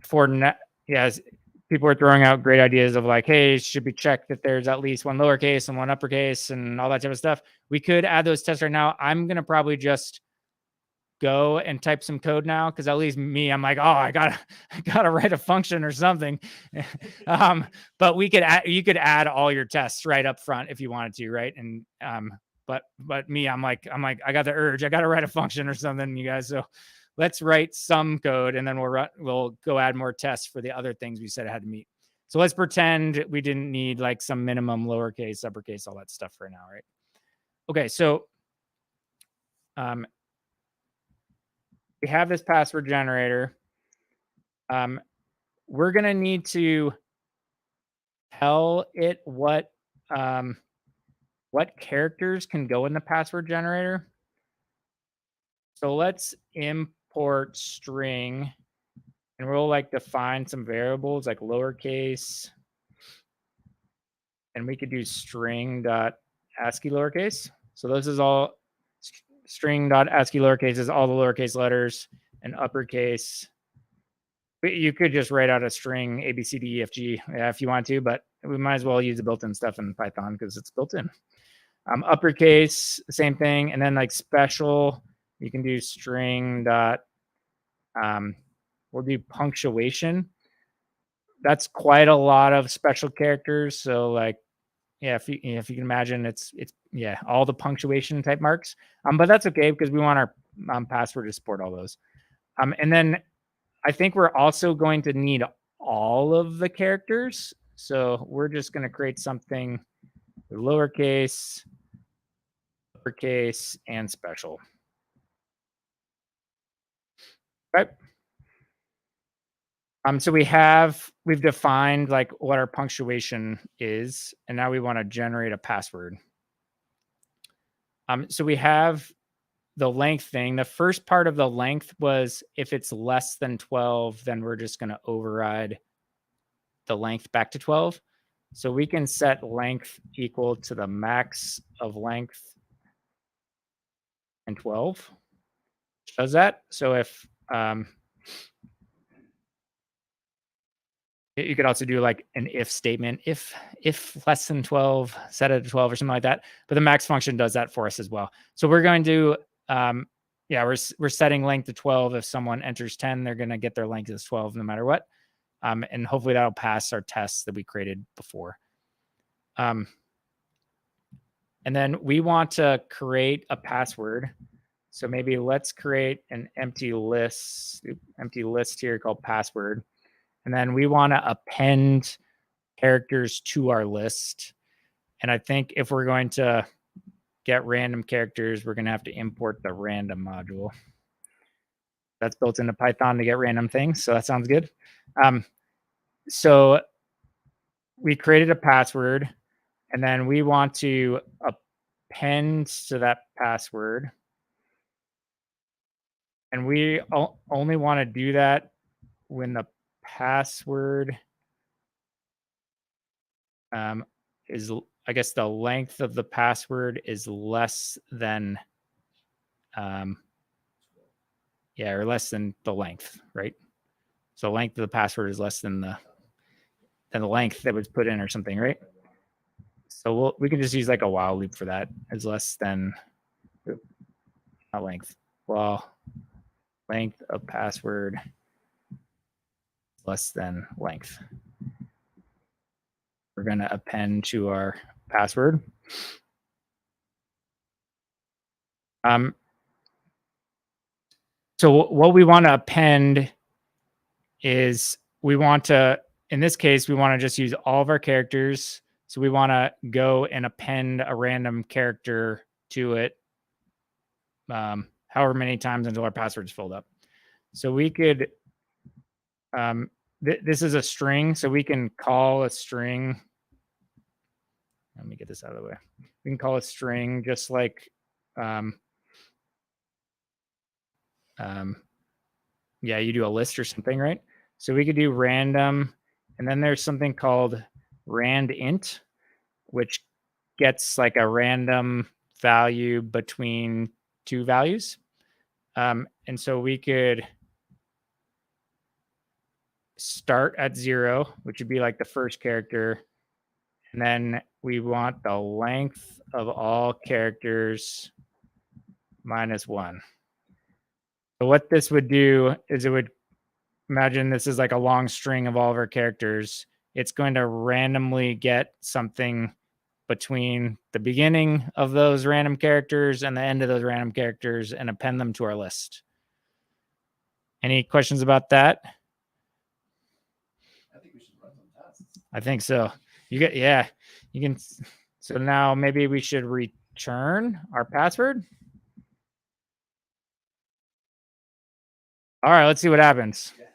for yes, people are throwing out great ideas of like, hey, it should be checked that there's at least one lowercase and one uppercase and all that type of stuff. We could add those tests right now. I'm gonna probably just go and type some code now, because at least me, I'm like, oh, I gotta write a function or something. But you could add all your tests right up front if you wanted to, right? And but me, I'm like, I got the urge, I gotta write a function or something, you guys. So let's write some code, and then we'll go add more tests for the other things we said it had to meet. So let's pretend we didn't need like some minimum lowercase, uppercase, all that stuff for now, right? Okay, so we have this password generator. We're going to need to tell it what characters can go in the password generator. So let's import string, and we'll like define some variables like lowercase, and we could do string.ASCII lowercase. So this is all string.ASCII lowercase is all the lowercase letters, and uppercase. You could just write out a string A, B, C, D, E, F, G if you want to, but we might as well use the built-in stuff in Python because it's built in. Uppercase, same thing. And then like special, you can do string dot, we'll do punctuation. That's quite a lot of special characters. So like, yeah, if you can imagine, it's yeah, all the punctuation type marks. But that's okay because we want our password to support all those. And then I think we're also going to need all of the characters. So we're just going to create something with lowercase, uppercase, and special. Right. So we've defined like what our punctuation is, and now we want to generate a password. So we have the length thing. The first part of the length was if it's less than 12, then we're just going to override the length back to 12. So we can set length equal to the max of length and 12. Does that? So if you could also do like an if statement, if less than 12, set it to 12 or something like that. But the max function does that for us as well. So we're going to yeah, we're setting length to 12. If someone enters 10, they're going to get their length as 12 no matter what. And hopefully that'll pass our tests that we created before. And then we want to create a password. So maybe let's create an empty list here called password. And then we want to append characters to our list. And I think if we're going to get random characters, we're going to have to import the random module. That's built into Python to get random things. So that sounds good. So we created a password, and then we want to append to that password. And we only want to do that when the password is, I guess the length of the password is less than, yeah, or less than the length, right? So length of the password is less than the length that was put in or something, right? So we can just use like a while loop for that. Is less than, not length. Well, length of password less than length. We're going to append to our password. So what we want to append is we want to, in this case, we want to just use all of our characters. So we want to go and append a random character to it, however many times until our password is filled up. So we could, this is a string, so we can call a string. Let me get this out of the way. We can call a string just like yeah, you do a list or something, right? So we could do random, and then there's something called rand int, which gets like a random value between two values. And so we could start at 0, which would be like the first character. And then we want the length of all characters minus 1. So what this would do is it would, imagine this is like a long string of all of our characters. It's going to randomly get something between the beginning of those random characters and the end of those random characters and append them to our list. Any questions about that? I think we should run some tests. I think so. You can. So now maybe we should return our password. All right, let's see what happens. Yes.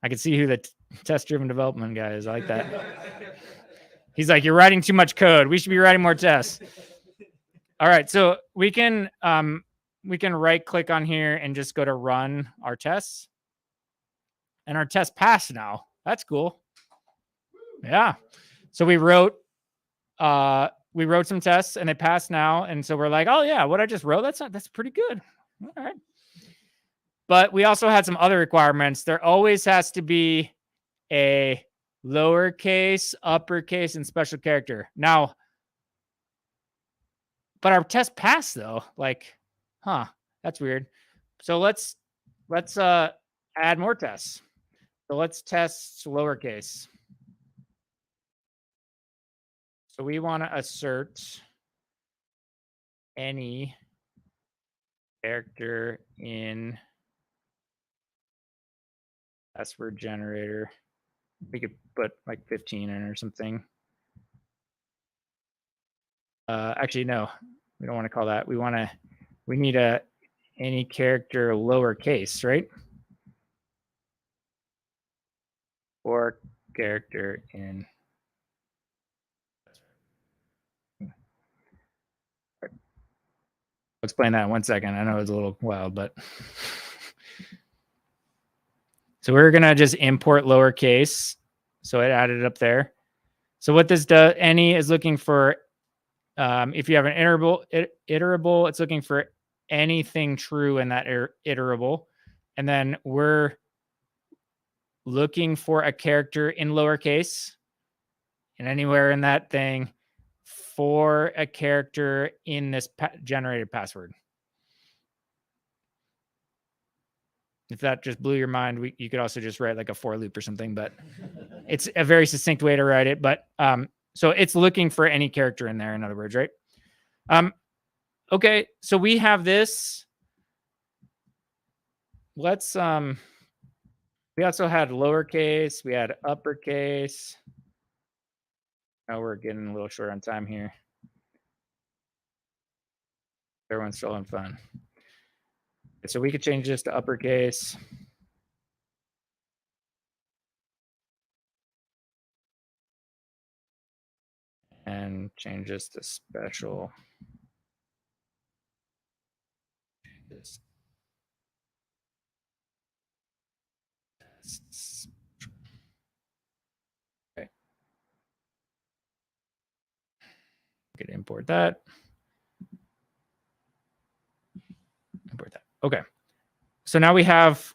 I can see who the test-driven development guy is. I like that. He's like, you're writing too much code. We should be writing more tests. All right, so we can right click on here and just go to run our tests. And our test passed now. That's cool. Yeah. So we wrote some tests and they passed now. And so we're like, oh yeah, what I just wrote, that's pretty good. All right. But we also had some other requirements. There always has to be a lowercase, uppercase, and special character. Now, but our test passed though. Like, that's weird. So let's add more tests. So let's test lowercase. So we want to assert any character in password generator. We could put like 15 in or something. Actually, no, we don't want to call that. We need any character lowercase, right? Or character in. I'll explain that in 1 second. I know it's a little wild, but. So we're going to just import lowercase. So it added it up there. So what this does, any is looking for, if you have an iterable, it's looking for anything true in that iterable. And then we're looking for a character in lowercase and anywhere in that thing for a character in this generated password. If that just blew your mind, you could also just write like a for loop or something, but it's a very succinct way to write it. But so it's looking for any character in there, in other words, right? Okay, so we have this. Let's we also had lowercase, we had uppercase. Now we're getting a little short on time here. Everyone's still having fun. So we could change this to uppercase. And change this to special. Okay. We could import that. Import that. Okay. So now we have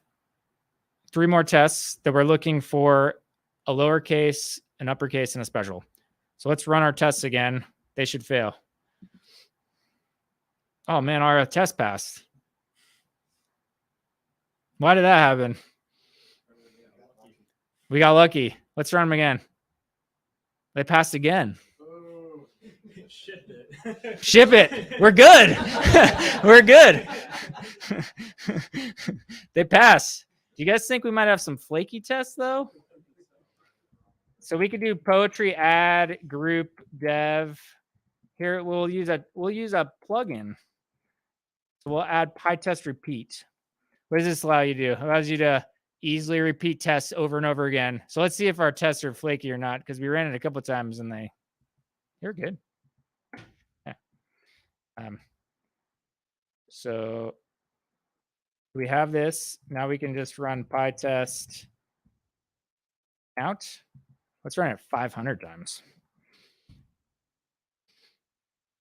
3 more tests that we're looking for a lowercase, an uppercase, and a special. So let's run our tests again. They should fail. Oh man, our test passed. Why did that happen? We got lucky. Let's run them again. They passed again. Ship it. Ship it. We're good. We're good. They pass. Do you guys think we might have some flaky tests though? So we could do poetry add group dev. Here we'll use a plugin. So we'll add Pytest repeat. What does this allow you to do? It allows you to easily repeat tests over and over again. So let's see if our tests are flaky or not, because we ran it a couple of times and they're good. Yeah. So We have this. Now we can just run Pytest out. Let's run it 500 times.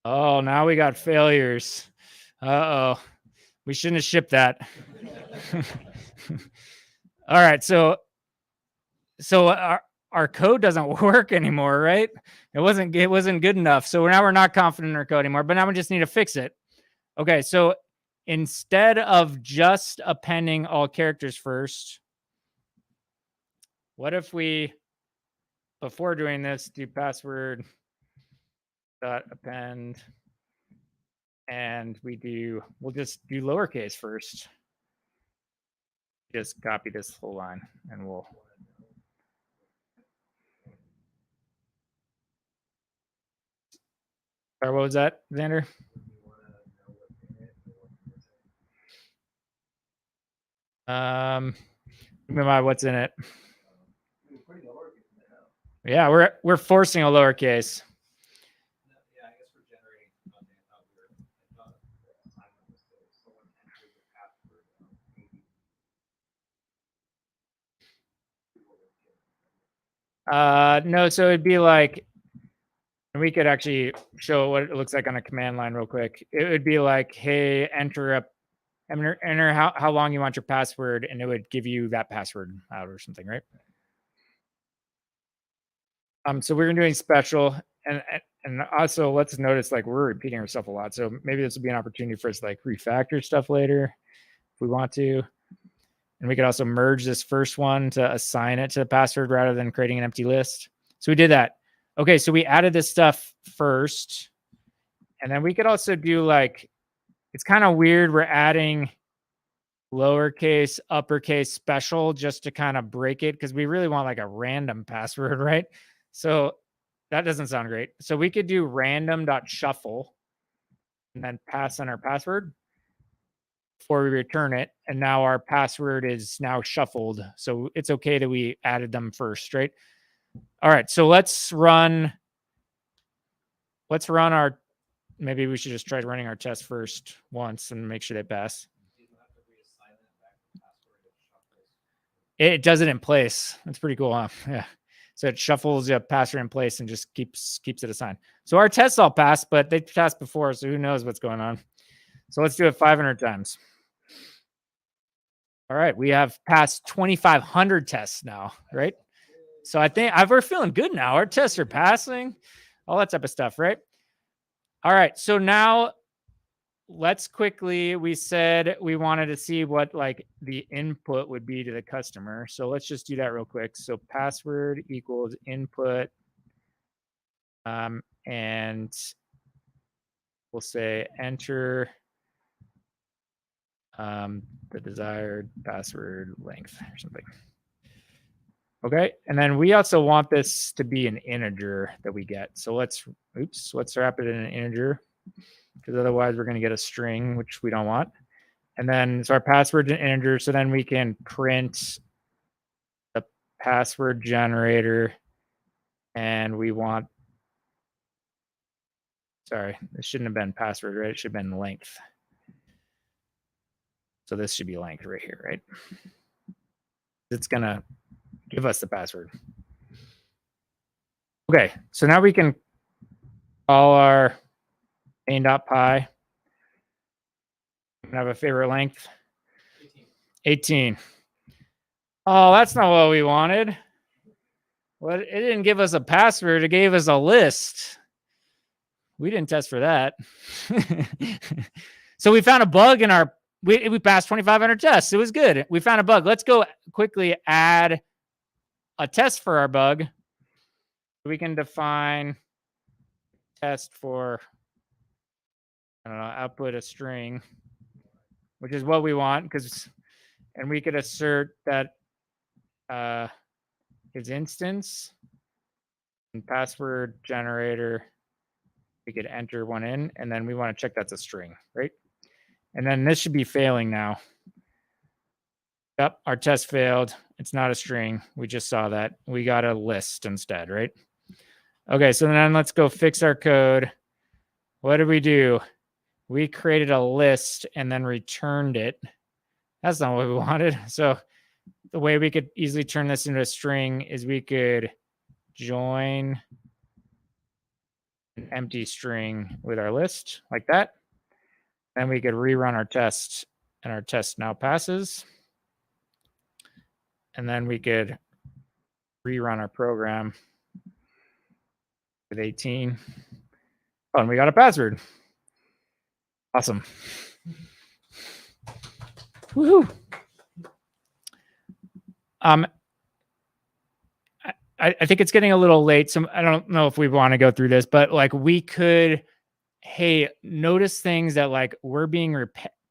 Oh, now we got failures. Uh-oh. We shouldn't have shipped that. All right, so our code doesn't work anymore, right? It wasn't good enough. So now we're not confident in our code anymore, but now we just need to fix it. Okay, so instead of just appending all characters first, what if we, before doing this, do password dot append, and we'll just do lowercase first. Just copy this whole line, and we'll. Sorry, what was that, Xander? What's in it? Yeah, we're forcing a lowercase. Yeah, I guess we're generating content out here. No, so it'd be like, and we could actually show what it looks like on a command line real quick. It would be like, hey, enter how long you want your password, and it would give you that password out or something, right? So we're doing special, and also let's notice like we're repeating ourselves a lot. So maybe this will be an opportunity for us to like refactor stuff later if we want to. And we could also merge this first one to assign it to the password rather than creating an empty list. So we did that. Okay, so we added this stuff first. And then we could also do like, it's kind of weird. We're adding lowercase, uppercase, special just to kind of break it because we really want like a random password, right? So that doesn't sound great. So we could do random.shuffle and then pass in our password before we return it. And now our password is now shuffled. So it's okay that we added them first, right? All right, so let's run our, maybe we should just try running our test first once and make sure they pass. It does it in place. That's pretty cool, huh? Yeah. So it shuffles the password in place and just keeps it assigned. So our tests all passed, but they passed before, so who knows what's going on. So let's do it 500 times. All right, we have passed 2,500 tests now, right? So I think we're feeling good now. Our tests are passing, all that type of stuff, right? All right, so now let's quickly, we said we wanted to see what like the input would be to the customer. So let's just do that real quick. So password equals input. And we'll say enter the desired password length or something. Okay, and then we also want this to be an integer that we get. So let's wrap it in an integer because otherwise we're going to get a string, which we don't want. And then so our password's an integer, so then we can print the password generator, and we want, sorry, this shouldn't have been password, right? It should have been length. So this should be length right here, right? It's going to give us the password. Okay, so now we can call our main.py. Have a favorite length? 18. Oh, that's not what we wanted. Well, it didn't give us a password. It gave us a list. We didn't test for that. So we found a bug in our, we passed 2,500 tests. It was good. We found a bug. Let's go quickly add a test for our bug. We can define test for, I don't know, output a string, which is what we want, because, and we could assert that is instance and password generator. We could enter one in, and then we want to check that's a string, right? And then this should be failing now. Yep, our test failed. It's not a string. We just saw that. We got a list instead, right? Okay, so then let's go fix our code. What did we do? We created a list and then returned it That's not what we wanted. So the way we could easily turn this into a string is we could join an empty string with our list like that. Then we could rerun our test, and our test now passes. And then we could rerun our program with 18. Oh, and we got a password. Awesome. Woohoo. I think it's getting a little late. So I don't know if we want to go through this, but like we could, hey, notice things that like we're being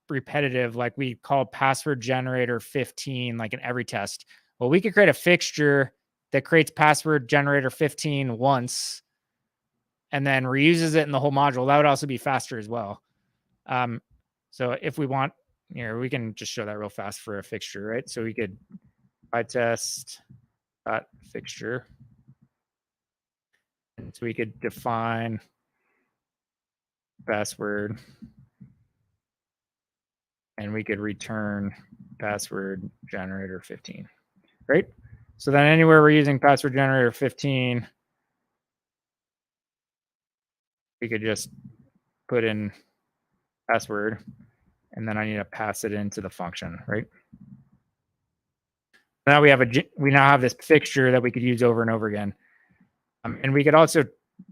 repetitive, like we call password generator 15, like in every test. Well, we could create a fixture that creates password generator 15 once and then reuses it in the whole module. That would also be faster as well. So if we want, we can just show that real fast for a fixture, right? So we could Pytest fixture. And so we could define password and we could return password generator 15, right? So then anywhere we're using password generator 15, we could just put in password and then I need to pass it into the function, right? Now we now have this fixture that we could use over and over again. And we could also,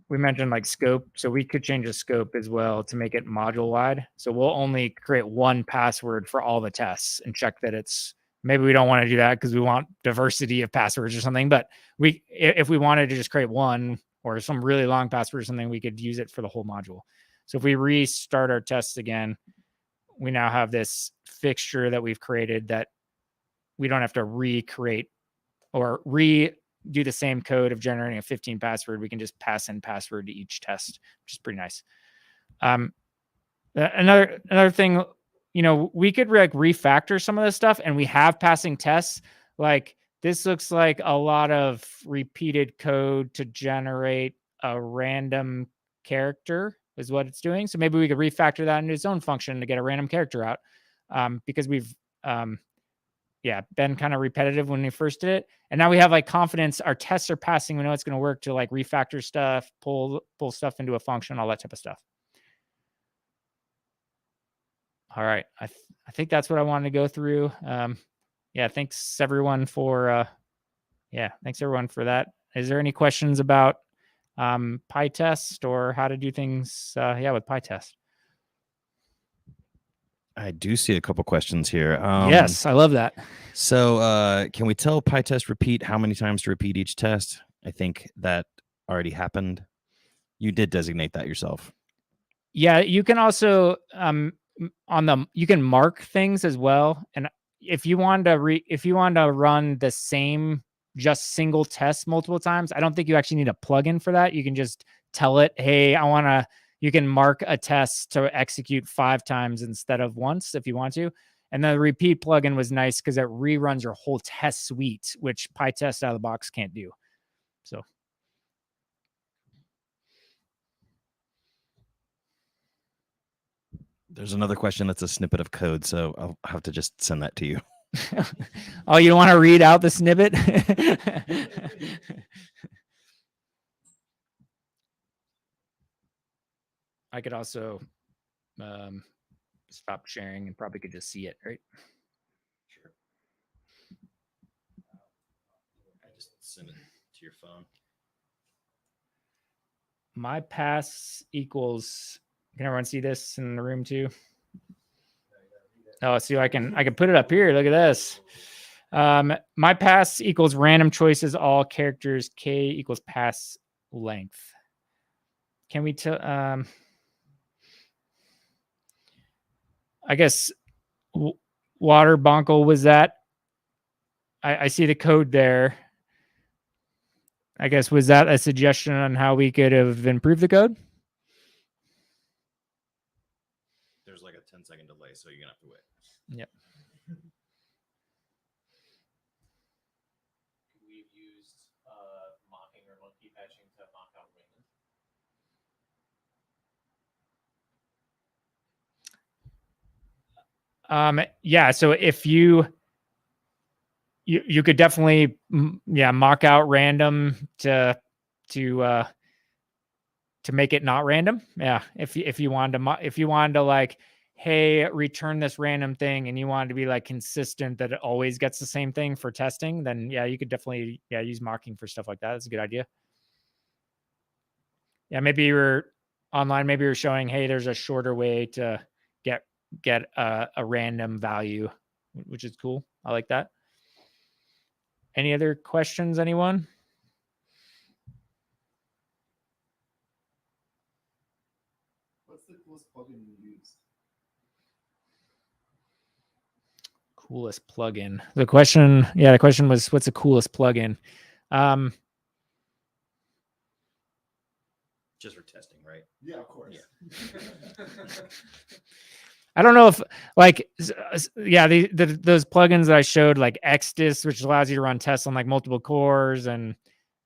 we mentioned like scope. So we could change the scope as well to make it module wide. So we'll only create one password for all the tests and check that it's, maybe we don't want to do that because we want diversity of passwords or something. But if we wanted to just create one or some really long password or something, we could use it for the whole module. So if we restart our tests again, we now have this fixture that we've created that we don't have to recreate or redo the same code of generating a 15 password. We can just pass in password to each test, which is pretty nice. Another thing, we could like refactor some of this stuff, and we have passing tests. Like this looks like a lot of repeated code to generate a random character is what it's doing. So maybe we could refactor that into its own function to get a random character out, because we've been kind of repetitive when we first did it. And now we have like confidence. Our tests are passing. We know it's going to work to like refactor stuff, pull stuff into a function, all that type of stuff. All right. I think that's what I wanted to go through. Thanks everyone for that. Is there any questions about Pytest or how to do things with Pytest? I do see a couple questions here. Yes, I love that. So can we tell Pytest repeat how many times to repeat each test? I think that already happened. You did designate that yourself. Yeah, you can also you can mark things as well. And if you want to run the same just single test multiple times, I don't think you actually need a plugin for that. You can just tell it, hey, you can mark a test to execute 5 times instead of once if you want to. And the repeat plugin was nice because it reruns your whole test suite, which Pytest out of the box can't do. So. There's another question that's a snippet of code, so I'll have to just send that to you. Oh, you don't want to read out the snippet? I could also stop sharing and probably could just see it, right? Sure. I just send it to your phone. My pass equals, can everyone see this in the room too? Oh, see, I can put it up here. Look at this. My pass equals random choices, all characters, K equals pass length. Can we tell, I guess Water Bonkle was that. I see the code there. I guess, was that a suggestion on how we could have improved the code? There's like a 10-second delay, so you're going to have to wait. Yep. We've used mocking or monkey patching to mock out Raymond. Yeah. So if you could definitely, mock out random to make it not random. Yeah. If you wanted to, if you wanted to like, hey, return this random thing, and you wanted to be like consistent that it always gets the same thing for testing, then yeah, you could definitely, use mocking for stuff like that. That's a good idea. Yeah. Maybe you're online, maybe you're showing, hey, there's a shorter way to get a random value, which is cool. I like that. Any other questions, anyone? What's the coolest plugin you used? Coolest plugin. The question was, what's the coolest plugin? Just for testing, right? Yeah, of course. I don't know if like, those plugins that I showed, like Xdis, which allows you to run tests on like multiple cores, and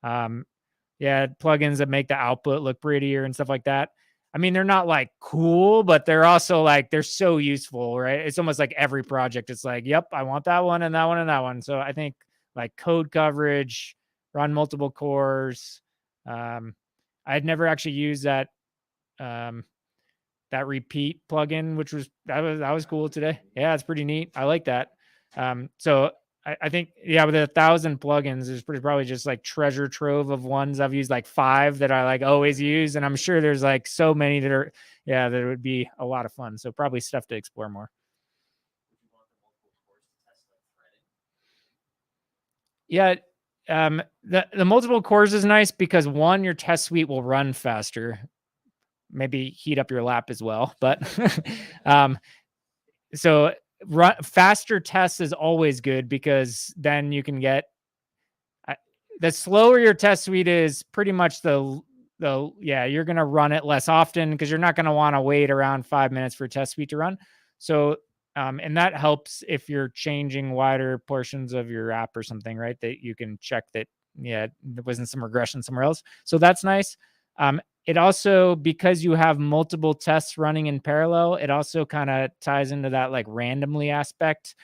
plugins that make the output look prettier and stuff like that. I mean, they're not like cool, but they're also like, they're so useful, right? It's almost like every project. It's like, yep, I want that one and that one and that one. So I think like code coverage, run multiple cores. I'd never actually used that that repeat plugin, which was that was cool today. Yeah, it's pretty neat. I like that. So I think, with 1,000 plugins, there's probably just like treasure trove of ones. I've used like 5 that I like always use, and I'm sure there's like so many that are, that would be a lot of fun. So probably stuff to explore more. Yeah. The multiple cores is nice because, one, your test suite will run faster, maybe heat up your lap as well, but so faster tests is always good, because then you can get the slower your test suite is, pretty much you're going to run it less often, because you're not going to want to wait around 5 minutes for a test suite to run. So and that helps if you're changing wider portions of your app or something, right? That you can check that, there wasn't some regression somewhere else. So that's nice. It also, because you have multiple tests running in parallel, it also kind of ties into that like randomly aspect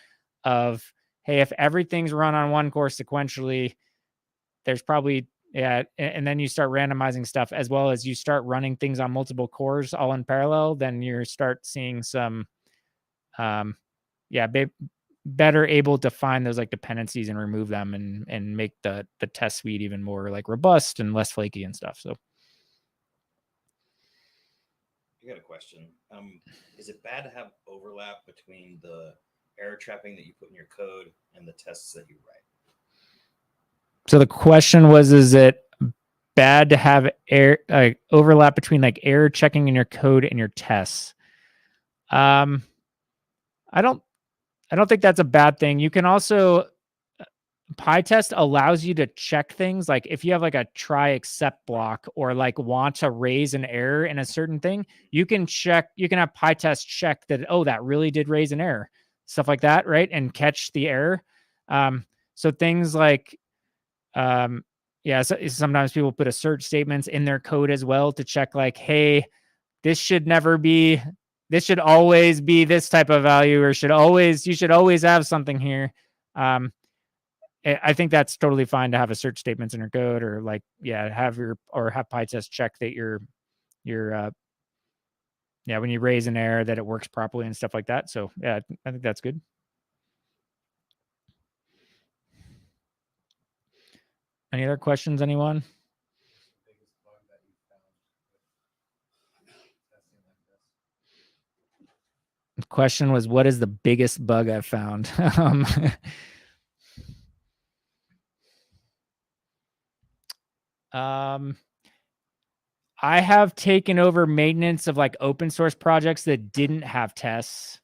of, hey, if everything's run on one core sequentially, there's probably, and then you start randomizing stuff, as well as you start running things on multiple cores all in parallel, then you start seeing some, better able to find those like dependencies and remove them, and make the test suite even more like robust and less flaky and stuff. So. I got a question. Is it bad to have overlap between the error trapping that you put in your code and the tests that you write? So the question was, is it bad to have overlap between like error checking in your code and your tests? I don't think that's a bad thing. You can also, Pytest allows you to check things, like if you have like a try except block, or like want to raise an error in a certain thing, you can have Pytest check that, oh, that really did raise an error, stuff like that, right? And catch the error. So things like, so sometimes people put assert statements in their code as well to check like, hey, this should always be this type of value, or you should always have something here. I think that's totally fine to have assert statements in your code, or like, have Pytest check that your when you raise an error, that it works properly and stuff like that. So I think that's good. Any other questions, anyone? The question was, what is the biggest bug I've found? I have taken over maintenance of like open source projects that didn't have tests,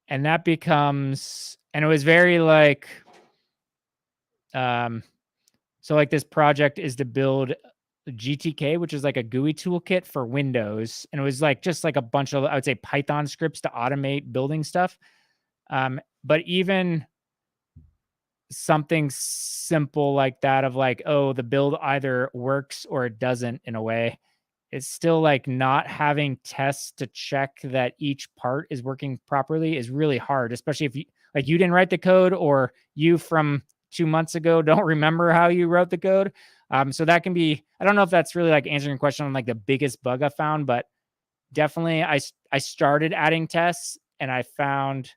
and that becomes, and it was very like, so like this project is to build GTK, which is like a GUI toolkit for Windows. And it was like, just like a bunch of, I would say, Python scripts to automate building stuff. But even something simple like that, of like, oh, the build either works or it doesn't, in a way, it's still like not having tests to check that each part is working properly is really hard, especially if you didn't write the code, or you from 2 months ago don't remember how you wrote the code. So that can be, I don't know if that's really like answering your question on like the biggest bug I found, but definitely I started adding tests and I found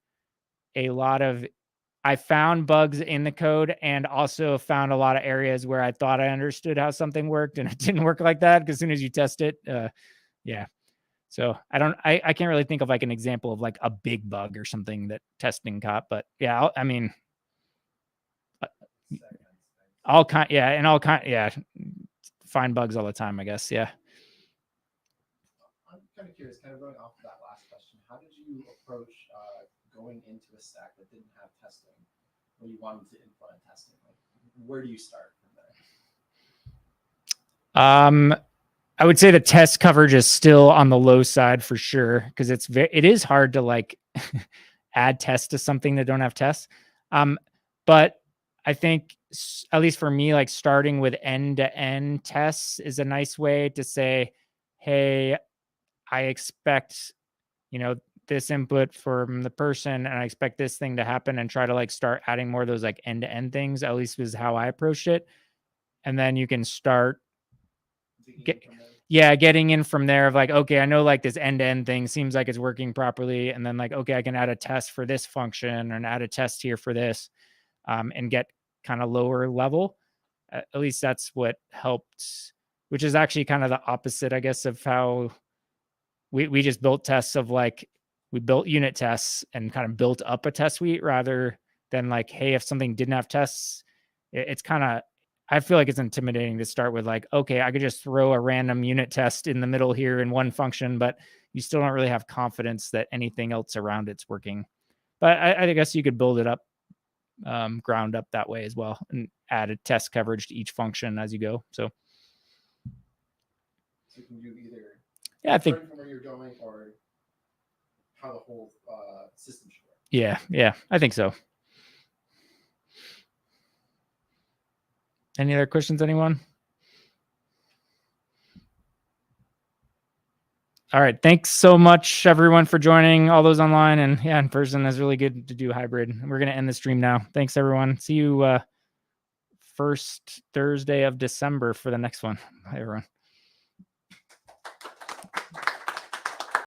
bugs in the code, and also found a lot of areas where I thought I understood how something worked and it didn't work like that. Because as soon as you test it, yeah. So I can't really think of like an example of like a big bug or something that testing caught, but yeah, I mean, find bugs all the time, I guess. Yeah. I'm kind of curious, kind of going off of that last question. How did you approach going into a stack that didn't have testing when you wanted to implement testing? Like, where do you start from there? I would say the test coverage is still on the low side for sure, because it is hard to like add tests to something that don't have tests. But I think at least for me, like starting with end-to-end tests is a nice way to say, hey, I expect, this input from the person, and I expect this thing to happen, and try to like start adding more of those like end-to-end things. At least was how I approached it. And then you can start getting in from there of like, okay, I know like this end-to-end thing seems like it's working properly. And then like, okay, I can add a test for this function and add a test here for this, and get kind of lower level. At least that's what helped, which is actually kind of the opposite, I guess, of how we just built tests of like, we built unit tests and kind of built up a test suite, rather than like, hey, if something didn't have tests, it's kind of, I feel like it's intimidating to start with like, okay, I could just throw a random unit test in the middle here in one function, but you still don't really have confidence that anything else around it's working. But I guess you could build it up, ground up that way as well, and add a test coverage to each function as you go. So you can do either, yeah, I think from where you're going or how the whole system should work. Yeah, I think so. Any other questions, anyone? All right. Thanks so much, everyone, for joining, all those online and in person. That's really good to do hybrid. We're going to end the stream now. Thanks, everyone. See you first Thursday of December for the next one. Bye, everyone.